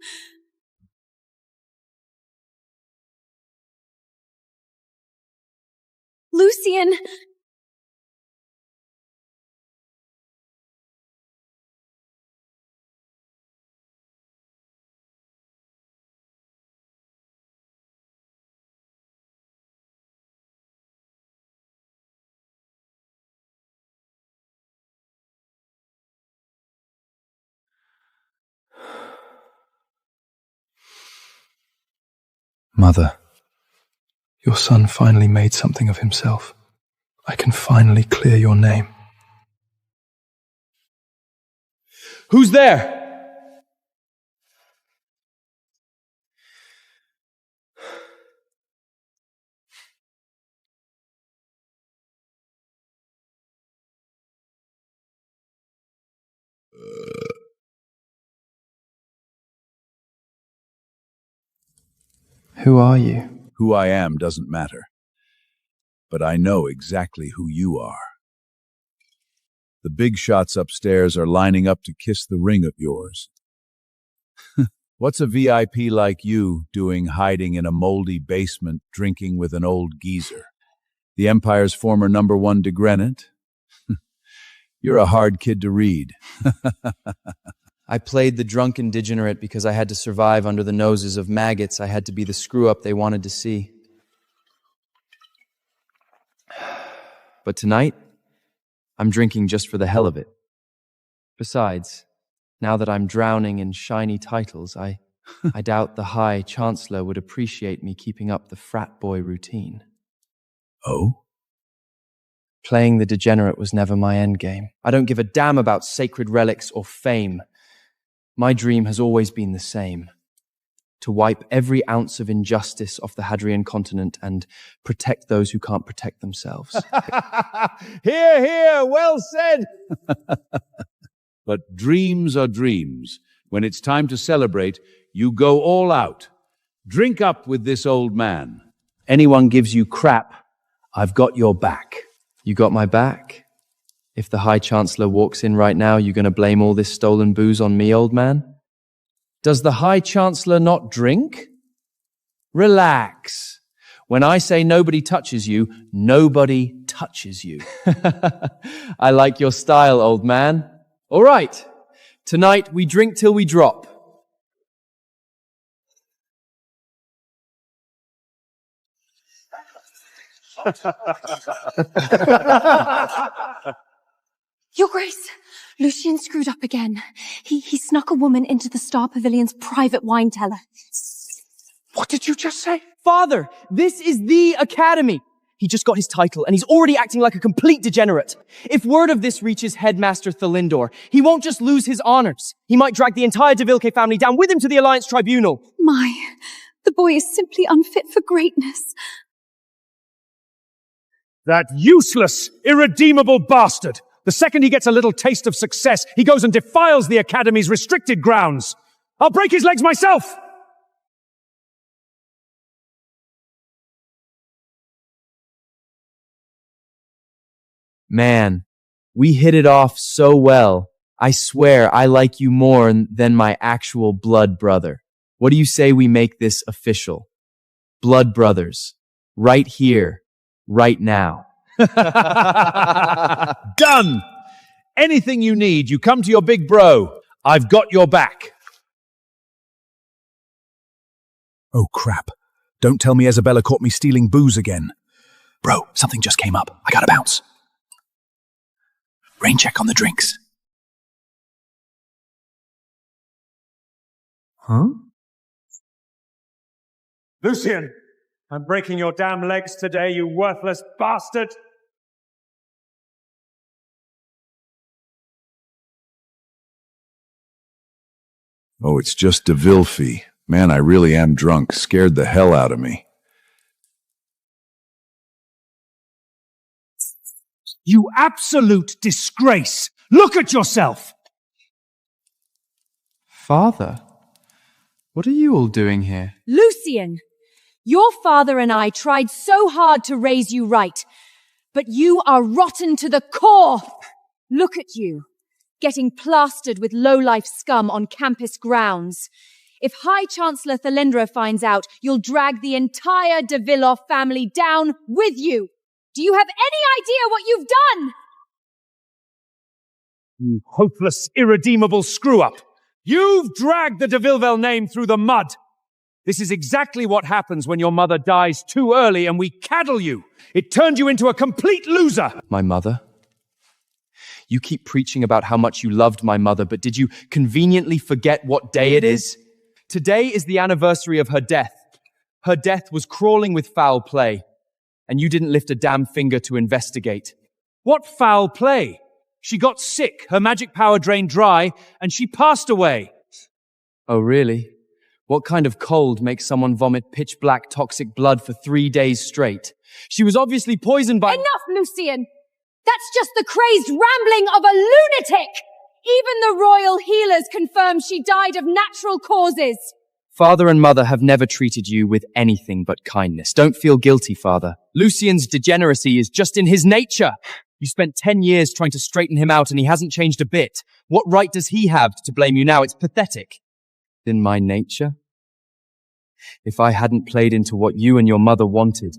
D: Lucien!
F: Mother, your son finally made something of himself. I can finally clear your name.
C: Who's there?
F: Who are you?
O: Who I am doesn't matter. But I know exactly who you are.
B: The big shots upstairs are lining up to kiss the ring of yours. What's a VIP like you doing hiding in a moldy basement drinking with an old geezer? The Empire's former #1 degrenant? You're a hard kid to read.
C: I played the drunken degenerate because I had to survive under the noses of maggots. I had to be the screw-up they wanted to see. But tonight, I'm drinking just for the hell of it. Besides, now that I'm drowning in shiny titles, I doubt the High Chancellor would appreciate me keeping up the frat boy routine.
B: Oh?
C: Playing the degenerate was never my endgame. I don't give a damn about sacred relics or fame. My dream has always been the same: to wipe every ounce of injustice off the Hadrian continent and protect those who can't protect themselves.
B: Hear, hear, well said! But dreams are dreams. When it's time to celebrate, you go all out. Drink up with this old man. Anyone gives you crap, I've got your back.
C: You got my back? If the High Chancellor walks in right now, you gonna blame all this stolen booze on me, old man? Does the High Chancellor not drink? Relax. When I say nobody touches you, nobody touches you. I like your style, old man. All right. Tonight, we drink till we drop.
J: Your Grace, Lucien screwed up again. He snuck a woman into the Star Pavilion's private wine cellar.
C: What did you just say? Father, this is the Academy. He just got his title, and he's already acting like a complete degenerate. If word of this reaches Headmaster Thalindor, he won't just lose his honors. He might drag the entire de Vilke family down with him to the Alliance Tribunal.
J: The boy is simply unfit for greatness.
P: That useless, irredeemable bastard! The second he gets a little taste of success, he goes and defiles the Academy's restricted grounds. I'll break his legs myself!
C: Man, we hit it off so well. I swear I like you more than my actual blood brother. What do you say we make this official? Blood brothers. Right here. Right now.
B: Done! Anything you need, you come to your big bro. I've got your back.
N: Oh, crap. Don't tell me Isabella caught me stealing booze again. Bro, something just came up. I gotta bounce. Rain check on the drinks.
C: Huh?
P: Lucien, I'm breaking your damn legs today, you worthless bastard!
B: Oh, it's just de Vilfe. Man, I really am drunk. Scared the hell out of me.
P: You absolute disgrace! Look at yourself!
C: Father, what are you all doing here?
J: Lucien, your father and I tried so hard to raise you right, but you are rotten to the core! Look at you, getting plastered with low-life scum on campus grounds. If High Chancellor Thalindra finds out, you'll drag the entire de Villoff family down with you. Do you have any idea what you've done?
P: You hopeless, irredeemable screw-up! You've dragged the de Villeville name through the mud! This is exactly what happens when your mother dies too early and we caddle you! It turned you into a complete loser!
C: My mother? You keep preaching about how much you loved my mother, but did you conveniently forget what day it is? Today is the anniversary of her death. Her death was crawling with foul play, and you didn't lift a damn finger to investigate.
P: What foul play? She got sick, her magic power drained dry, and she passed away.
C: Oh, really? What kind of cold makes someone vomit pitch-black toxic blood for 3 days straight? She was obviously poisoned by—
J: Enough, Lucien! That's just the crazed rambling of a lunatic! Even the royal healers confirm she died of natural causes.
C: Father and mother have never treated you with anything but kindness. Don't feel guilty, Father. Lucien's degeneracy is just in his nature. You spent 10 years trying to straighten him out and he hasn't changed a bit. What right does he have to blame you now? It's pathetic. In my nature? If I hadn't played into what you and your mother wanted,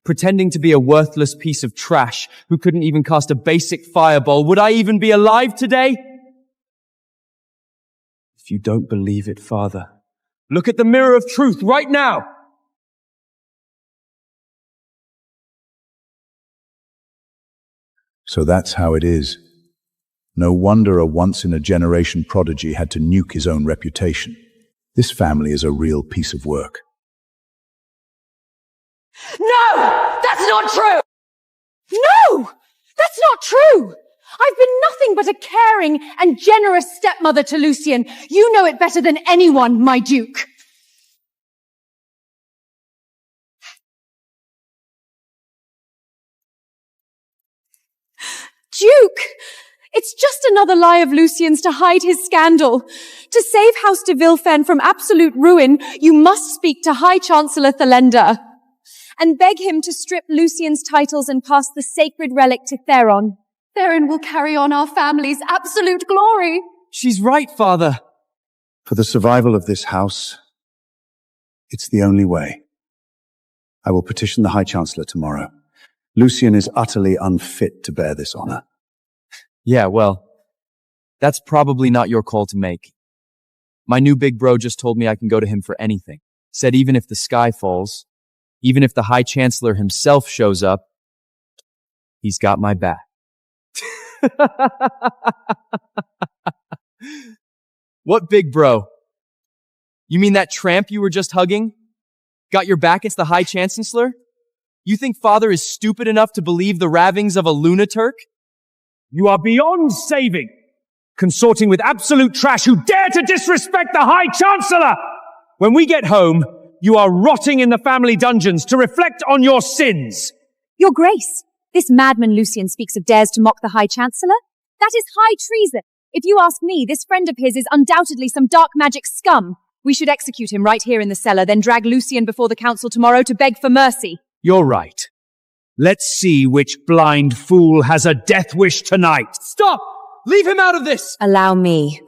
C: pretending to be a worthless piece of trash who couldn't even cast a basic fireball, would I even be alive today? If you don't believe it, Father, look at the mirror of truth right now!
O: So that's how it is. No wonder a once-in-a-generation prodigy had to nuke his own reputation. This family is a real piece of work.
J: No! That's not true! No! That's not true! I've been nothing but a caring and generous stepmother to Lucian. You know it better than anyone, my Duke. Duke! It's just another lie of Lucian's to hide his scandal. To save House de Villefern from absolute ruin, you must speak to High Chancellor Thalenda and beg him to strip Lucian's titles and pass the sacred relic to Theron. Theron will carry on our family's absolute glory.
C: She's right, Father.
E: For the survival of this house, it's the only way. I will petition the High Chancellor tomorrow. Lucian is utterly unfit to bear this honor.
C: Yeah, well, that's probably not your call to make. My new big bro just told me I can go to him for anything. Said even if the sky falls, even if the High Chancellor himself shows up, he's got my back. What big bro? You mean that tramp you were just hugging? Got your back as the High Chancellor? You think Father is stupid enough to believe the ravings of a lunaturk?
P: You are beyond saving, consorting with absolute trash who dare to disrespect the High Chancellor! When we get home, you are rotting in the family dungeons to reflect on your sins!
D: Your Grace, this madman Lucian speaks of dares to mock the High Chancellor. That is high treason. If you ask me, this friend of his is undoubtedly some dark magic scum. We should execute him right here in the cellar, then drag Lucian before the council tomorrow to beg for mercy.
P: You're right. Let's see which blind fool has a death wish tonight.
C: Stop! Leave him out of this!
R: Allow me.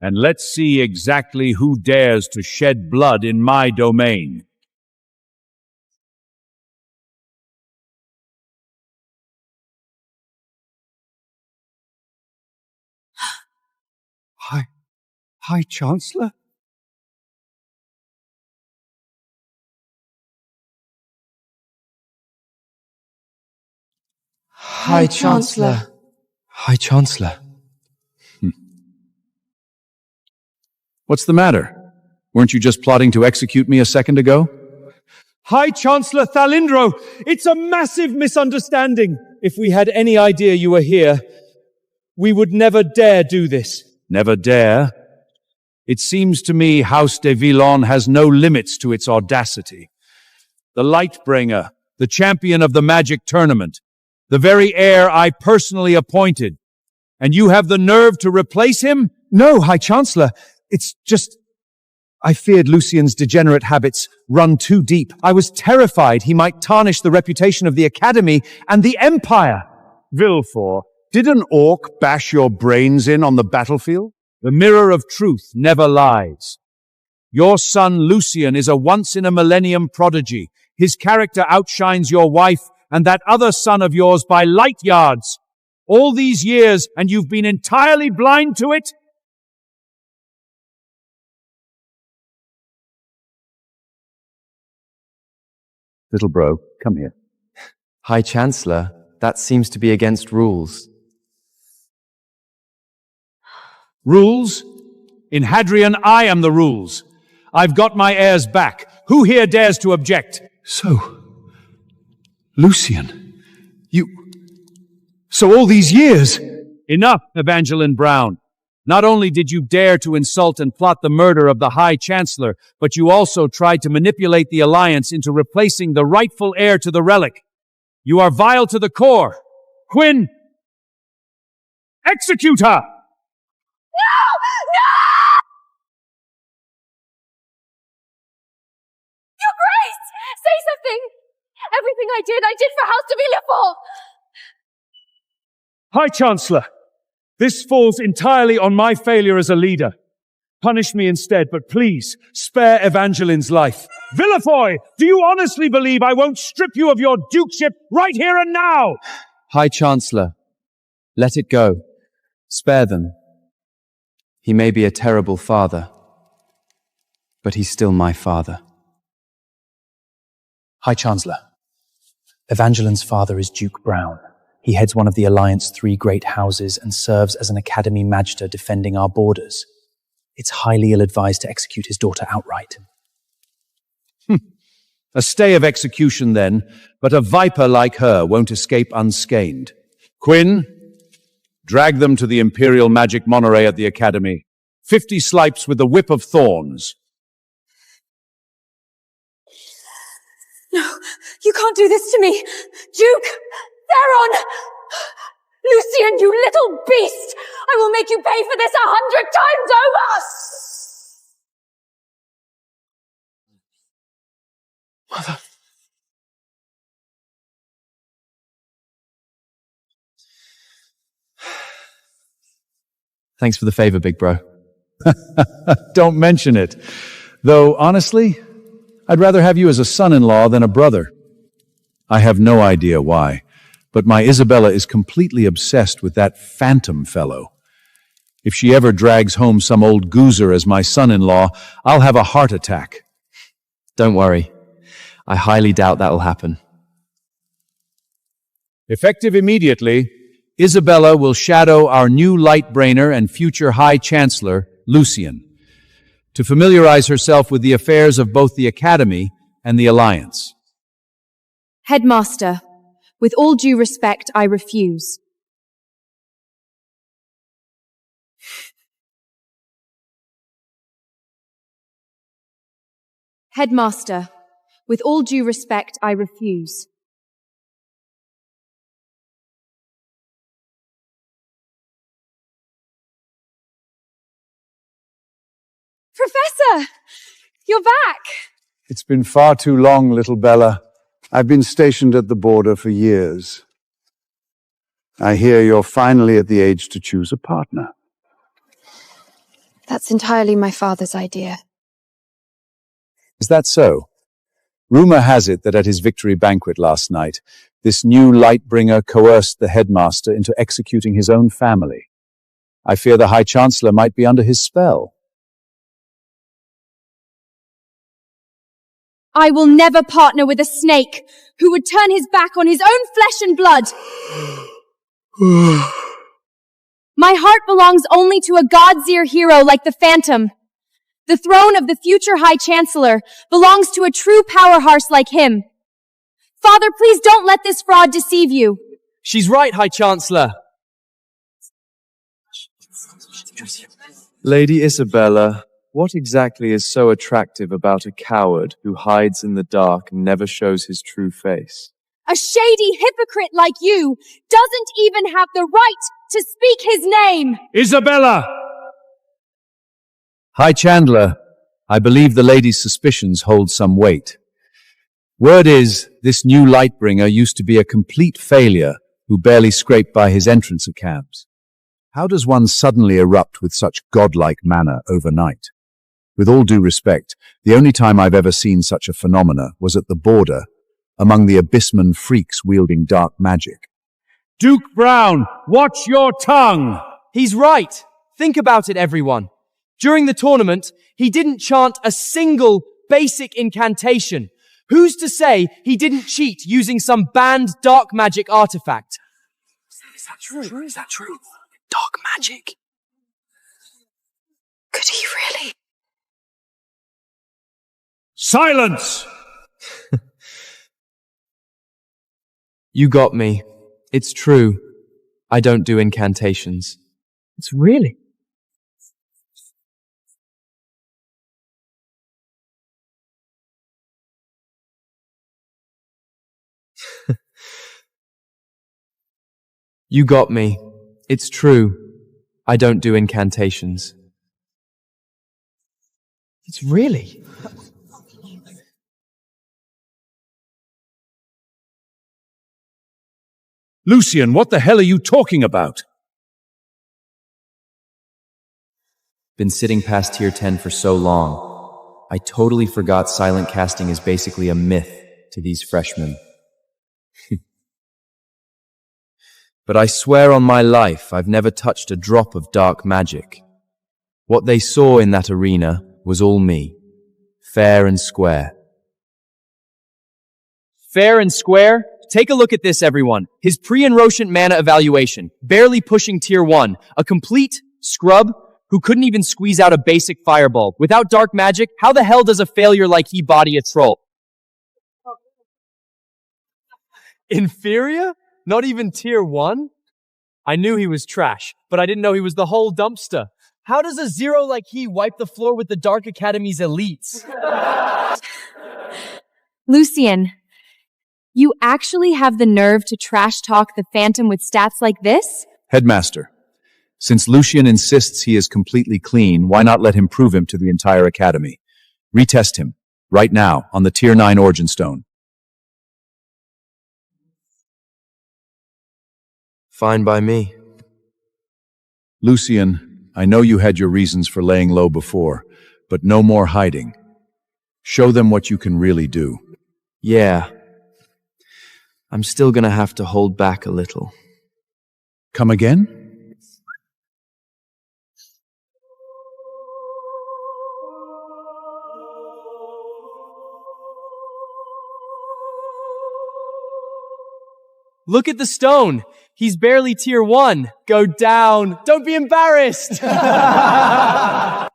Q: And let's see exactly who dares to shed blood in my domain.
E: High Chancellor?
C: High Chancellor. High Chancellor.
B: What's the matter? Weren't you just plotting to execute me a second ago?
P: High Chancellor Thalindro, it's a massive misunderstanding. If we had any idea you were here, we would never dare do this.
Q: Never dare? It seems to me House de Villon has no limits to its audacity. The Lightbringer, the champion of the magic tournament, the very heir I personally appointed. And you have the nerve to replace him?
A: No, High Chancellor. It's just... I feared Lucian's degenerate habits run too deep. I was terrified he might tarnish the reputation of the Academy and the Empire.
H: Villefort, did an orc bash your brains in on the battlefield?
Q: The mirror of truth never lies. Your son Lucian is a once-in-a-millennium prodigy. His character outshines your wife and that other son of yours by light yards. All these years, and you've been entirely blind to it?
B: Little bro, come here.
C: High Chancellor, that seems to be against rules.
Q: Rules? In Hadrian, I am the rules. I've got my heirs back. Who here dares to object?
A: So, Lucian, so all these years...
Q: Enough, Evangeline Brown. Not only did you dare to insult and plot the murder of the High Chancellor, but you also tried to manipulate the Alliance into replacing the rightful heir to the relic. You are vile to the core. Quinn, execute her!
J: No! No!
G: Everything I did for House de Villefort!
P: High Chancellor, this falls entirely on my failure as a leader. Punish me instead, but please, spare Evangeline's life. Villefoy, do you honestly believe I won't strip you of your dukeship right here and now?
B: High Chancellor, let it go. Spare them. He may be a terrible father, but he's still my father.
C: High Chancellor, Evangeline's father is Duke Brown. He heads one of the Alliance 3 great houses and serves as an Academy Magister defending our borders. It's highly ill-advised to execute his daughter outright.
B: A stay of execution then, but a viper like her won't escape unscathed. Quinn, drag them to the Imperial Magic Monorail at the Academy. 50 slipes with the Whip of Thorns.
J: No, you can't do this to me! Duke! Theron! Lucien, you little beast! I will make you pay for this 100 times over!
C: Mother.
B: Thanks for the favor, big bro. Don't mention it. Though, honestly, I'd rather have you as a son-in-law than a brother. I have no idea why, but my Isabella is completely obsessed with that phantom fellow. If she ever drags home some old goozer as my son-in-law, I'll have a heart attack.
C: Don't worry. I highly doubt that'll happen.
B: Effective immediately, Isabella will shadow our new Lightbrainer and future High Chancellor, Lucien, to familiarize herself with the affairs of both the Academy and the Alliance.
D: Headmaster, with all due respect, I refuse. Headmaster, with all due respect, I refuse.
J: Professor! You're back!
E: It's been far too long, little Bella. I've been stationed at the border for years. I hear you're finally at the age to choose a partner.
G: That's entirely my father's idea.
B: Is that so? Rumor has it that at his victory banquet last night, this new Lightbringer coerced the headmaster into executing his own family. I fear the High Chancellor might be under his spell.
D: I will never partner with a snake who would turn his back on his own flesh and blood. My heart belongs only to a Godseer hero like the Phantom. The throne of the future High Chancellor belongs to a true power horse like him. Father, please don't let this fraud deceive you.
C: She's right, High Chancellor.
A: Lady Isabella, what exactly is so attractive about a coward who hides in the dark and never shows his true face?
D: A shady hypocrite like you doesn't even have the right to speak his name.
P: Isabella!
B: High Chandler, I believe the lady's suspicions hold some weight. Word is, this new Lightbringer used to be a complete failure who barely scraped by his entrance exams. How does one suddenly erupt with such godlike manner overnight? With all due respect, the only time I've ever seen such a phenomena was at the border, among the Abyssman freaks wielding dark magic.
P: Duke Brown, watch your tongue!
C: He's right. Think about it, everyone. During the tournament, he didn't chant a single basic incantation. Who's to say he didn't cheat using some banned dark magic artifact?
R: Is that true? Is that true? Dark magic? Could he really?
P: Silence!
C: You got me. It's true. I don't do incantations.
A: It's really?
C: You got me. It's true. I don't do incantations.
A: It's really?
Q: Lucian, what the hell are you talking about?
A: Been sitting past Tier 10 for so long. I totally forgot silent casting is basically a myth to these freshmen. But I swear on my life, I've never touched a drop of dark magic. What they saw in that arena was all me. Fair and square.
C: Fair and square? Take a look at this, everyone. His pre-enrochant mana evaluation, barely pushing Tier 1. A complete scrub who couldn't even squeeze out a basic fireball. Without dark magic, how the hell does a failure like he body a troll?
A: Inferior? Not even Tier 1? I knew he was trash, but I didn't know he was the whole dumpster. How does a zero like he wipe the floor with the Dark Academy's elites?
D: Lucian, you actually have the nerve to trash talk the Phantom with stats like this?
B: Headmaster, since Lucian insists he is completely clean, why not let him prove him to the entire Academy? Retest him, right now, on the Tier 9 Origin Stone.
A: Fine by me.
B: Lucian, I know you had your reasons for laying low before, but no more hiding. Show them what you can really do.
A: Yeah. I'm still gonna have to hold back a little.
B: Come again?
C: Look at the stone. He's barely Tier 1. Go down. Don't be embarrassed.
Q: The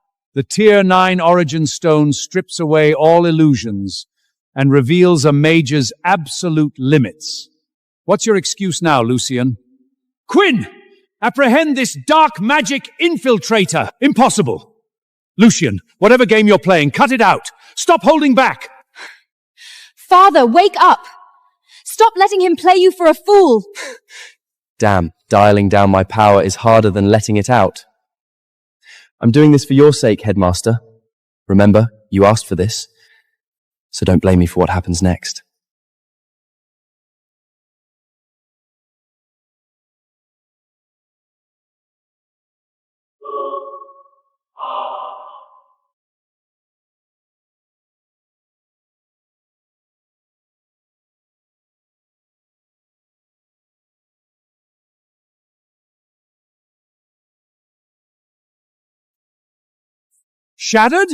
Q: Tier 9 Origin Stone strips away all illusions and reveals a mage's absolute limits. What's your excuse now, Lucian? Quinn! Apprehend this dark magic infiltrator! Impossible! Lucian, whatever game you're playing, cut it out! Stop holding back!
D: Father, wake up! Stop letting him play you for a fool!
A: Damn, dialing down my power is harder than letting it out. I'm doing this for your sake, Headmaster. Remember, you asked for this, so don't blame me for what happens next.
Q: Shattered?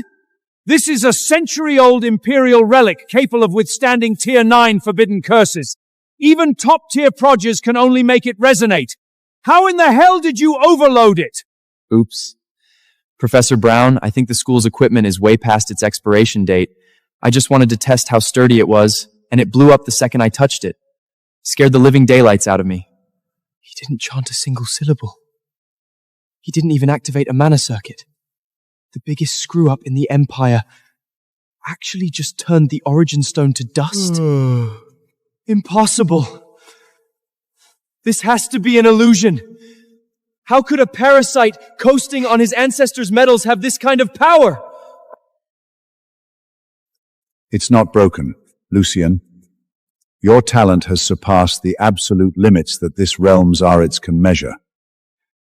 Q: This is a century-old Imperial relic capable of withstanding Tier 9 forbidden curses. Even top-tier progers can only make it resonate. How in the hell did you overload it?
A: Oops. Professor Brown, I think the school's equipment is way past its expiration date. I just wanted to test how sturdy it was, and it blew up the second I touched it. Scared the living daylights out of me. He didn't chant a single syllable. He didn't even activate a mana circuit. The biggest screw-up in the Empire actually just turned the Origin Stone to dust. Impossible. This has to be an illusion. How could a parasite coasting on his ancestors' metals have this kind of power?
B: It's not broken, Lucian. Your talent has surpassed the absolute limits that this realm's Arids can measure.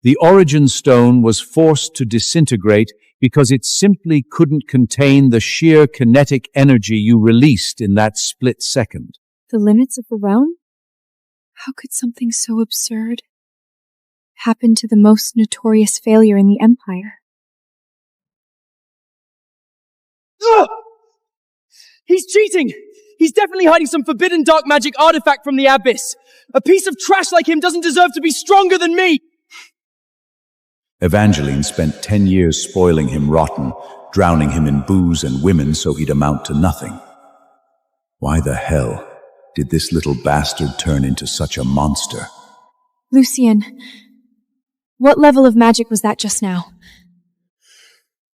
Q: The Origin Stone was forced to disintegrate because it simply couldn't contain the sheer kinetic energy you released in that split second.
D: The limits of the realm? How could something so absurd happen to the most notorious failure in the Empire?
C: Ugh! He's cheating! He's definitely hiding some forbidden dark magic artifact from the Abyss! A piece of trash like him doesn't deserve to be stronger than me!
O: Evangeline spent 10 years spoiling him rotten, drowning him in booze and women so he'd amount to nothing. Why the hell did this little bastard turn into such a monster?
D: Lucian, what level of magic was that just now?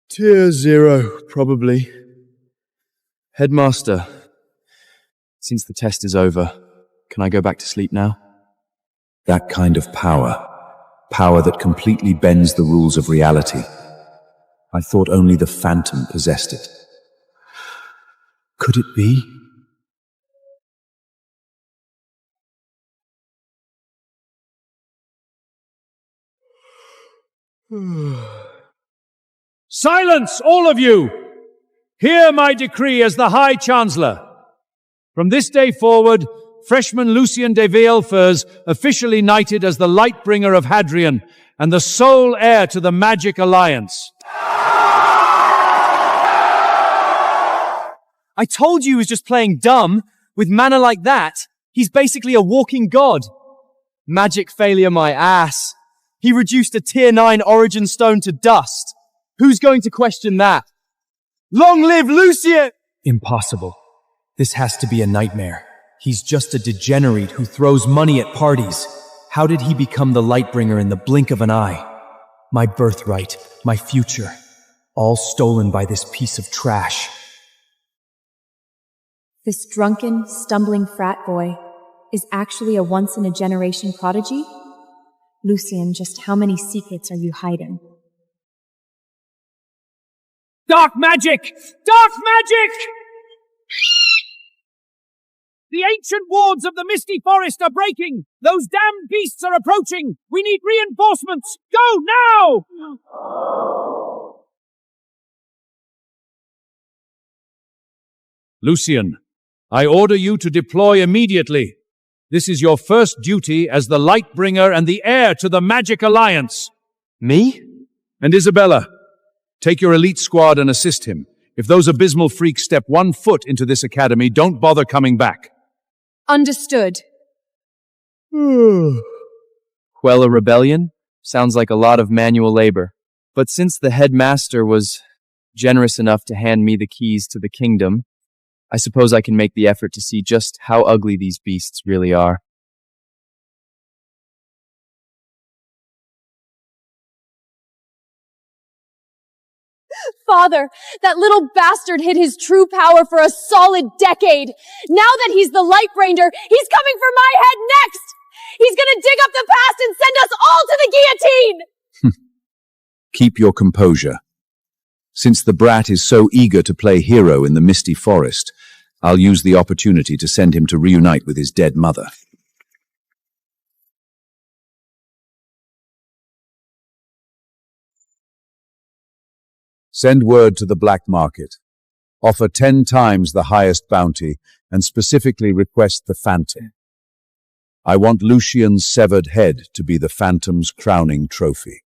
A: Tier 0, probably. Headmaster, since the test is over, can I go back to sleep now?
O: That kind of power that completely bends the rules of reality. I thought only the Phantom possessed it. Could it be?
Q: Silence, all of you! Hear my decree as the High Chancellor. From this day forward, freshman Lucien de Villefers officially knighted as the Lightbringer of Hadrian and the sole heir to the Magic Alliance.
A: I told you he was just playing dumb. With mana like that, he's basically a walking god. Magic failure my ass. He reduced a tier 9 origin stone to dust. Who's going to question that? Long live Lucien!
L: Impossible. This has to be a nightmare. He's just a degenerate who throws money at parties. How did he become the Lightbringer in the blink of an eye? My birthright, my future, all stolen by this piece of trash.
D: This drunken, stumbling frat boy is actually a once-in-a-generation prodigy? Lucien, just how many secrets are you hiding?
P: Dark magic! Dark magic! The ancient wards of the Misty Forest are breaking! Those damned beasts are approaching! We need reinforcements! Go now!
Q: Lucien, I order you to deploy immediately. This is your first duty as the Lightbringer and the heir to the Magic Alliance.
A: Me?
Q: And Isabella, take your elite squad and assist him. If those abysmal freaks step 1 foot into this academy, don't bother coming back.
J: Understood.
A: Quell a rebellion? Sounds like a lot of manual labor. But since the headmaster was generous enough to hand me the keys to the kingdom, I suppose I can make the effort to see just how ugly these beasts really are.
J: Father, that little bastard hid his true power for a solid decade. Now that he's the Lightbringer, he's coming for my head next! He's gonna dig up the past and send us all to the guillotine!
B: Keep your composure. Since the brat is so eager to play hero in the Misty Forest, I'll use the opportunity to send him to reunite with his dead mother. Send word to the black market. Offer 10 times the highest bounty and specifically request the Phantom. I want Lucien's severed head to be the Phantom's crowning trophy.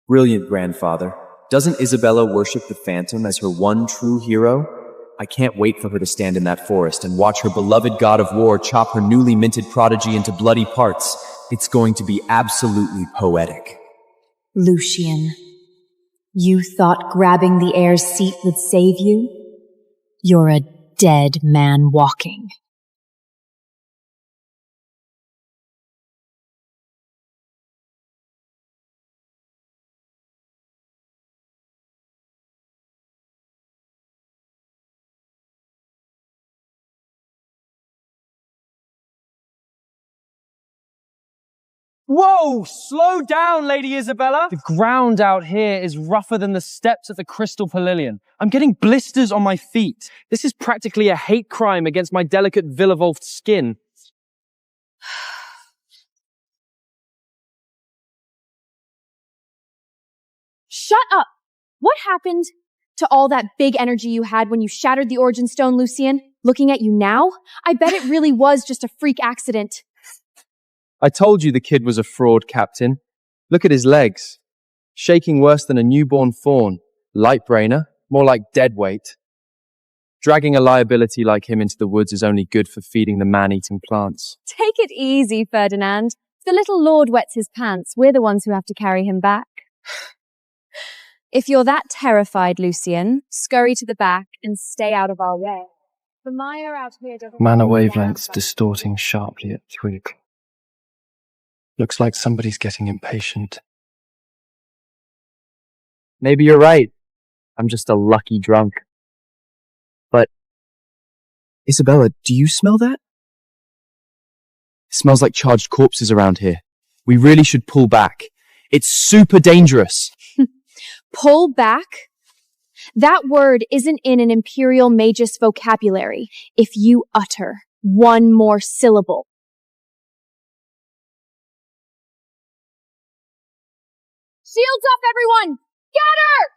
A: Brilliant, grandfather. Doesn't Isabella worship the Phantom as her one true hero? I can't wait for her to stand in that forest and watch her beloved god of war chop her newly minted prodigy into bloody parts. It's going to be absolutely poetic.
D: Lucien, you thought grabbing the heir's seat would save you? You're a dead man walking.
C: Whoa! Slow down, Lady Isabella! The ground out here is rougher than the steps at the Crystal Pavilion. I'm getting blisters on my feet. This is practically a hate crime against my delicate Villevolfed skin.
J: Shut up! What happened to all that big energy you had when you shattered the Origin Stone, Lucien? Looking at you now, I bet it really was just a freak accident.
A: I told you the kid was a fraud, Captain. Look at his legs. Shaking worse than a newborn fawn. Lightbrainer, more like dead weight. Dragging a liability like him into the woods is only good for feeding the man-eating plants.
D: Take it easy, Ferdinand. If the little lord wets his pants, we're the ones who have to carry him back. If you're that terrified, Lucien, scurry to the back and stay out of our way. The mire out here doesn't...
C: Mana wavelengths distorting sharply at 3 o'clock. Looks like somebody's getting impatient.
A: Maybe you're right. I'm just a lucky drunk. But, Isabella, do you smell that? It smells like charged corpses around here. We really should pull back. It's super dangerous.
D: Pull back? That word isn't in an Imperial Magus vocabulary if you utter one more syllable.
J: Shields up, everyone! Get her!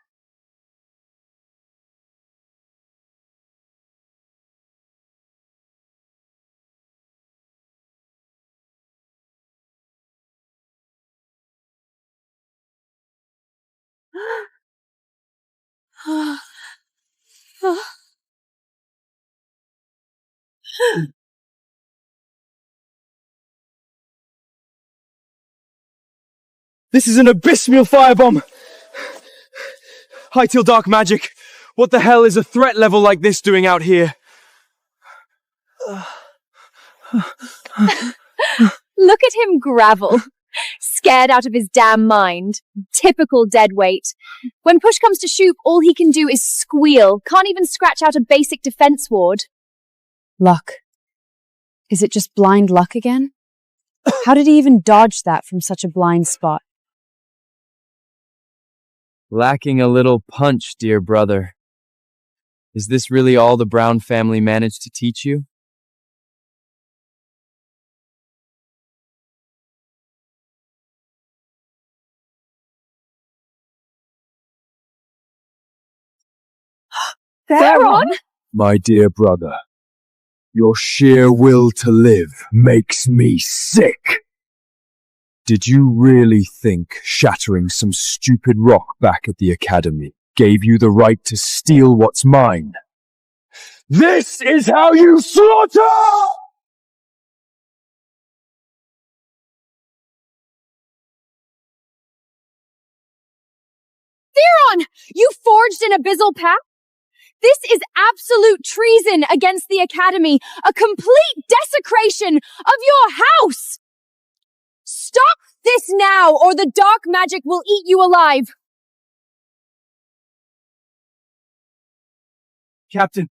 A: This is an abysmal firebomb! High till dark magic. What the hell is a threat level like this doing out here?
D: Look at him gravel. Scared out of his damn mind. Typical deadweight. When push comes to shove, all he can do is squeal. Can't even scratch out a basic defense ward.
J: Luck. Is it just blind luck again? How did he even dodge that from such a blind spot?
A: Lacking a little punch, dear brother. Is this really all the Brown family managed to teach you?
D: Theron?
N: My dear brother, your sheer will to live makes me sick. Did you really think shattering some stupid rock back at the academy gave you the right to steal what's mine? This is how you slaughter!
J: Theron! You forged an abyssal pact? This is absolute treason against the Academy, a complete desecration of your house! Stop this now, or the dark magic will eat you alive!
A: Captain,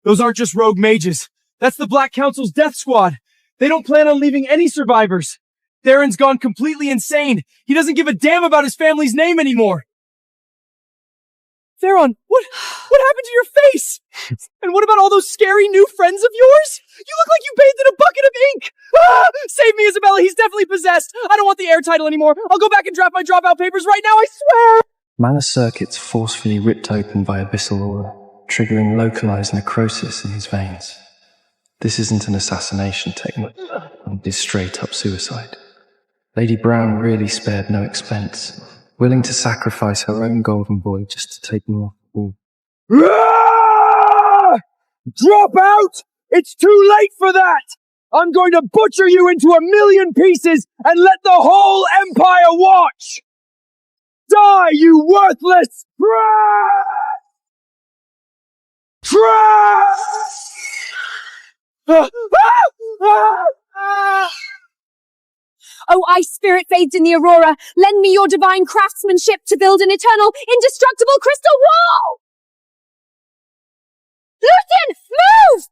A: those aren't just rogue mages. That's the Black Council's death squad. They don't plan on leaving any survivors. Theron's gone completely insane. He doesn't give a damn about his family's name anymore. Theron, what happened to your face? And what about all those scary new friends of yours? You look like you bathed in a bucket of ink! Ah! Save me, Isabella, he's definitely possessed! I don't want the air title anymore! I'll go back and draft my dropout papers right now, I swear!
S: Mana circuits forcefully ripped open by abyssal aura, triggering localized necrosis in his veins. This isn't an assassination technique, it is straight up suicide. Lady Brown really spared no expense, willing to sacrifice her own golden boy just to take him off the ball.
N: Ah! Drop out! It's too late for that! I'm going to butcher you into a million pieces and let the whole Empire watch! Die, you worthless trash!
J: Oh, ice spirit fades in the aurora. Lend me your divine craftsmanship to build an eternal, indestructible crystal wall! Lucian, move!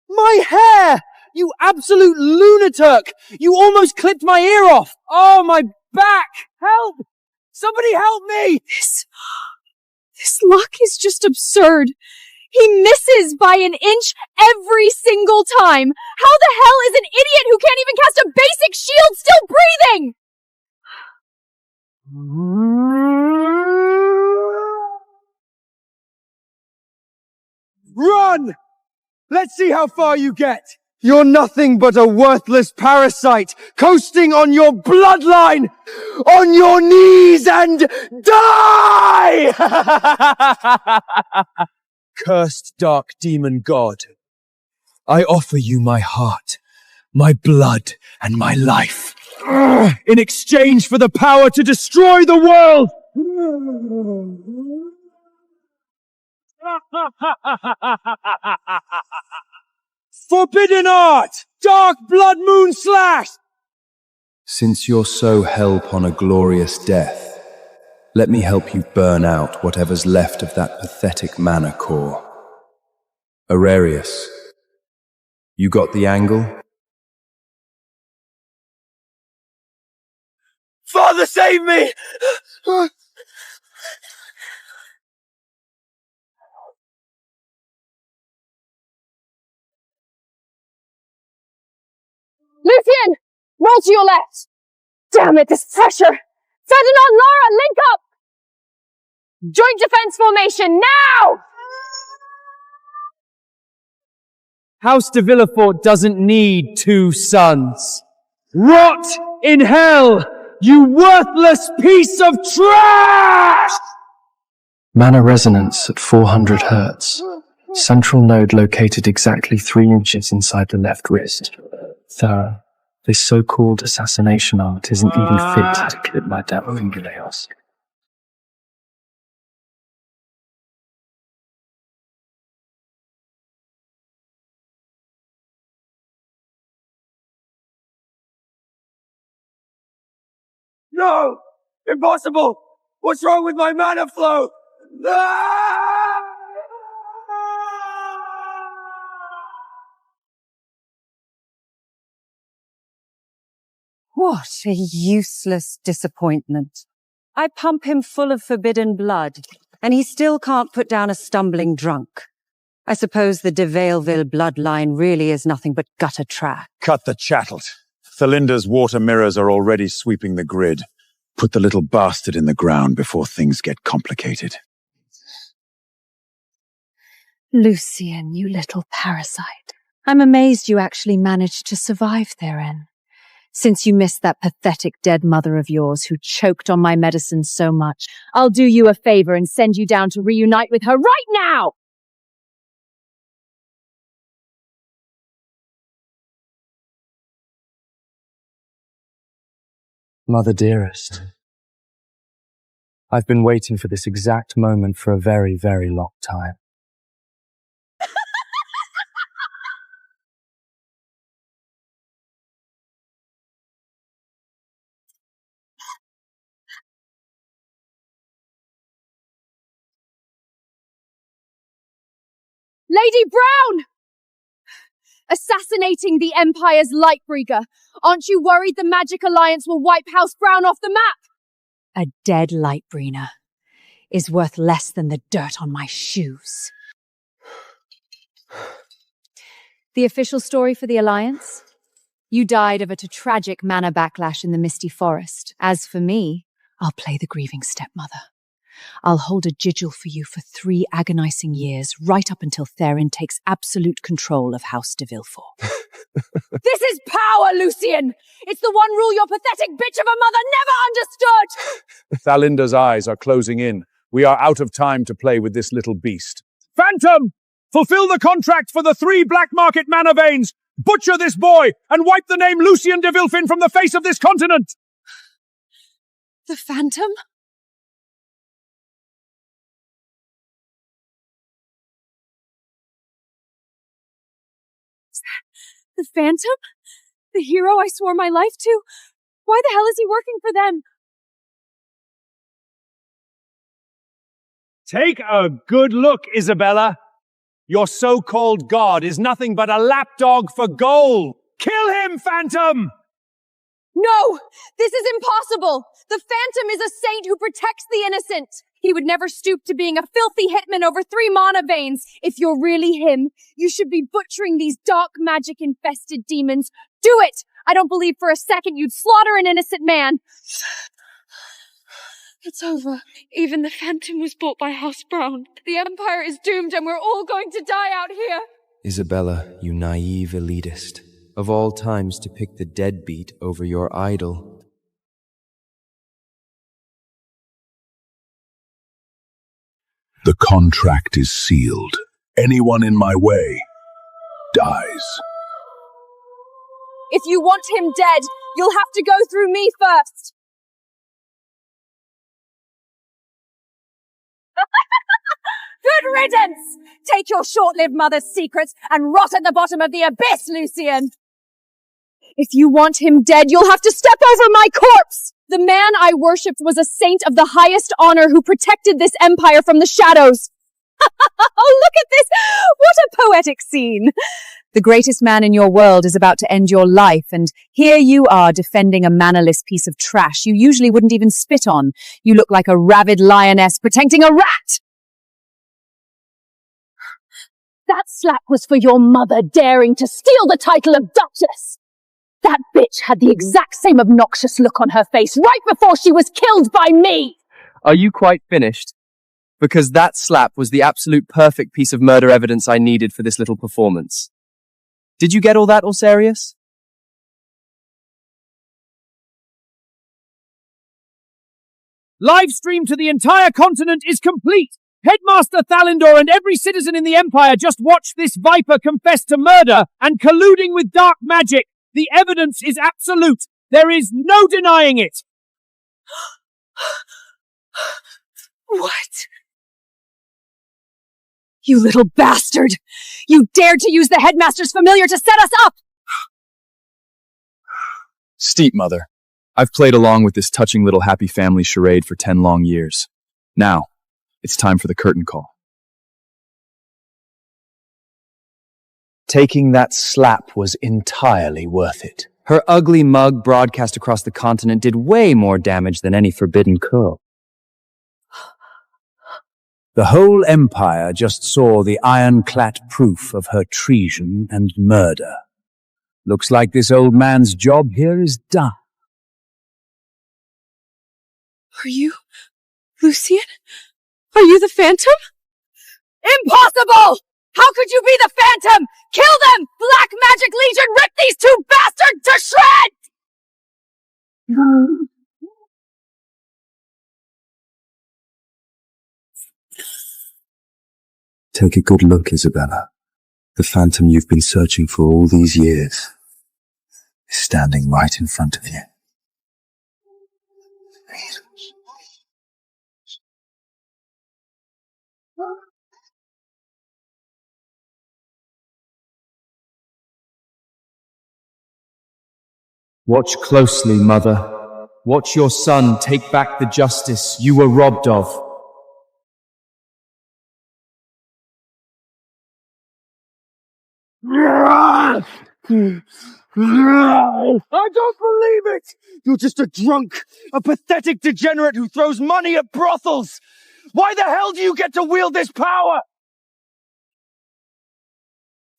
A: My hair! You absolute lunatic! You almost clipped my ear off! Oh, my back! Help! Somebody help me!
J: This luck is just absurd. He misses by an inch every single time. How the hell is an idiot who can't even cast a basic shield still breathing?
A: Run! Let's see how far you get! You're nothing but a worthless parasite, coasting on your bloodline! On your knees and die! Cursed dark demon god, I offer you my heart, my blood, and my life, in exchange for the power to destroy the world! Forbidden art! Dark blood moon slash!
B: Since you're so hell on a glorious death, let me help you burn out whatever's left of that pathetic mana core. Ararius, you got the angle?
A: Father, save me!
J: Lucian! Roll to your left! Damn it, this pressure! Ferdinand, Lara, link up! Joint defense formation, now!
P: House de Villefort doesn't need 2 sons. Rot in hell, you worthless piece of trash!
S: Mana resonance at 400 Hz. Central node located exactly 3 inches inside the left wrist. Thorough. This so-called assassination art isn't even fit to clip my damn fingernails.
A: No! Impossible! What's wrong with my mana flow?
R: What a useless disappointment. I pump him full of forbidden blood, and he still can't put down a stumbling drunk. I suppose the de Valeville bloodline really is nothing but gutter trash.
O: Cut the chattel. Thelinda's water mirrors are already sweeping the grid. Put the little bastard in the ground before things get complicated.
R: Lucian, you little parasite. I'm amazed you actually managed to survive therein. Since you missed that pathetic dead mother of yours who choked on my medicine so much,
J: I'll do you a favor and send you down to reunite with her right now!
S: Mother dearest, I've been waiting for this exact moment for a very, very long time.
J: Lady Brown! Assassinating the Empire's Lightbringer. Aren't you worried the Magic Alliance will wipe House Brown off the map?
R: A dead Lightbringer is worth less than the dirt on my shoes.
J: The official story for the Alliance? You died of a tragic mana backlash in the Misty Forest. As for me,
R: I'll play the grieving stepmother. I'll hold a sigil for you for 3 agonizing years, right up until Theron takes absolute control of House de Villefort.
J: This is power, Lucian! It's the one rule your pathetic bitch of a mother never understood!
B: Thalinda's eyes are closing in. We are out of time to play with this little beast.
Q: Phantom! Fulfill the contract for the 3 black market mana veins! Butcher this boy, and wipe the name Lucien de Villefin from the face of this continent!
J: The Phantom? The Phantom? The hero I swore my life to? Why the hell is he working for them?
Q: Take a good look, Isabella. Your so-called god is nothing but a lapdog for gold. Kill him, Phantom!
J: No! This is impossible! The Phantom is a saint who protects the innocent! He would never stoop to being a filthy hitman over 3 mana veins. If you're really him, you should be butchering these dark magic-infested demons. Do it! I don't believe for a second you'd slaughter an innocent man. It's over. Even the Phantom was bought by House Brown. The Empire is doomed and we're all going to die out here.
T: Isabella, you naive elitist. Of all times to pick the deadbeat over your idol.
O: The contract is sealed. Anyone in my way dies.
J: If you want him dead, you'll have to go through me first. Good riddance! Take your short-lived mother's secrets and rot at the bottom of the abyss, Lucian! If you want him dead, you'll have to step over my corpse! The man I worshipped was a saint of the highest honor who protected this empire from the shadows. Oh, look at this! What a poetic scene! The greatest man in your world is about to end your life, and here you are defending a mannerless piece of trash you usually wouldn't even spit on. You look like a rabid lioness protecting a rat!
U: That slap was for your mother daring to steal the title of Duchess! That bitch had the exact same obnoxious look on her face right before she was killed by me!
C: Are you quite finished? Because that slap was the absolute perfect piece of murder evidence I needed for this little performance. Did you get all that, Orsarius?
P: Live stream to the entire continent is complete! Headmaster Thalindor and every citizen in the Empire just watched this Viper confess to murder and colluding with dark magic. The evidence is absolute. There is no denying it.
J: What? You little bastard! You dared to use the headmaster's familiar to set us up!
B: Steep, Mother. I've played along with this touching little happy family charade for 10 long years. Now, it's time for the curtain call.
O: Taking that slap was entirely worth it.
C: Her ugly mug broadcast across the continent did way more damage than any forbidden curl.
O: The whole Empire just saw the ironclad proof of her treason and murder. Looks like this old man's job here is done.
J: Are you Lucian? Are you the Phantom? Impossible! How could you be the Phantom? Kill them! Black Magic Legion, rip these two bastards to shreds!
O: Take a good look, Isabella. The Phantom you've been searching for all these years is standing right in front of you.
C: Watch closely, Mother. Watch your son take back the justice you were robbed of.
A: I don't believe it! You're just a drunk, a pathetic degenerate who throws money at brothels! Why the hell do you get to wield this power?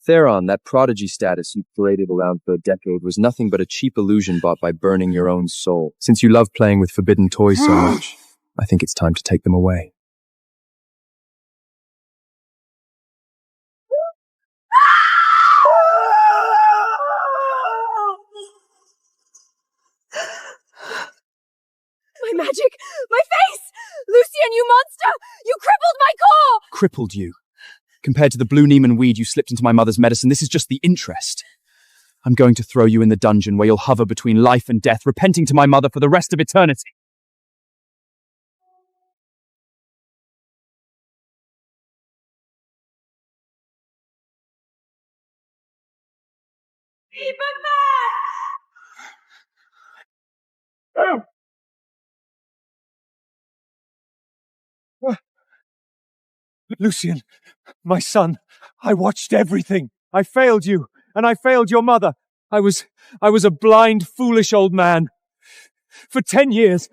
C: Theron, that prodigy status you paraded around for a decade was nothing but a cheap illusion bought by burning your own soul. Since you love playing with forbidden toys so much, I think it's time to take them away.
J: My magic! My face! Lucian, you monster! You crippled my core!
B: Crippled you. Compared to the blue Neiman weed you slipped into my mother's medicine, this is just the interest. I'm going to throw you in the dungeon where you'll hover between life and death, repenting to my mother for the rest of eternity.
A: Lucian, my son, I watched everything. I failed you, and I failed your mother. I was a blind, foolish old man. For 10 years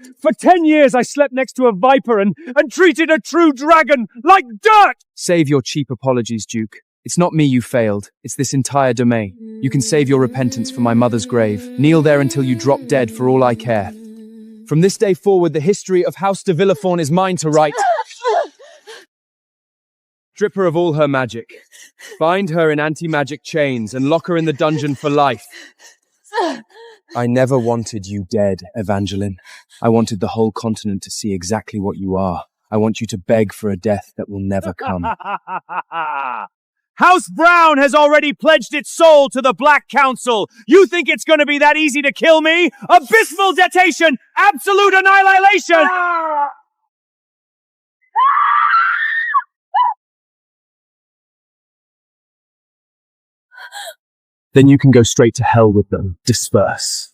A: I slept next to a viper and treated a true dragon like dirt!
C: Save your cheap apologies, Duke. It's not me you failed. It's this entire domain. You can save your repentance for my mother's grave. Kneel there until you drop dead for all I care. From this day forward, the history of House de Villefort is mine to write. Strip her of all her magic. Bind her in anti-magic chains and lock her in the dungeon for life. I never wanted you dead, Evangeline. I wanted the whole continent to see exactly what you are. I want you to beg for a death that will never come.
P: House Brown has already pledged its soul to the Black Council. You think it's going to be that easy to kill me? Abysmal detonation! Absolute annihilation!
B: Then you can go straight to hell with them. Disperse.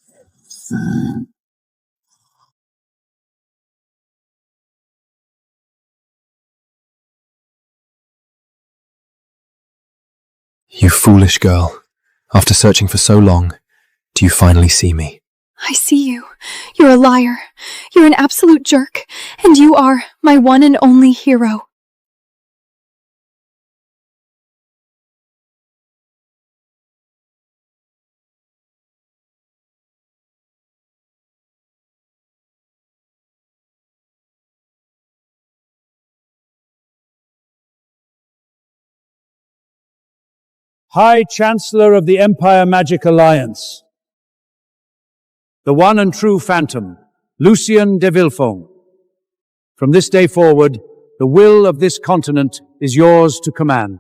S: You foolish girl. After searching for so long, do you finally see me?
K: I see you. You're a liar. You're an absolute jerk. And you are my one and only hero.
Q: High Chancellor of the Empire Magic Alliance, the one and true Phantom, Lucien de Villefaume. From this day forward, the will of this continent is yours to command.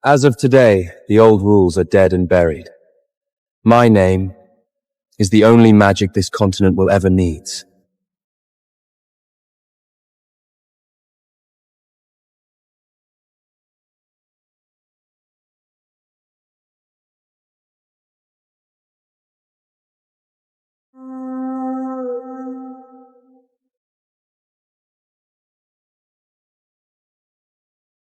T: As of today, the old rules are dead and buried. My name is the only magic this continent will ever need.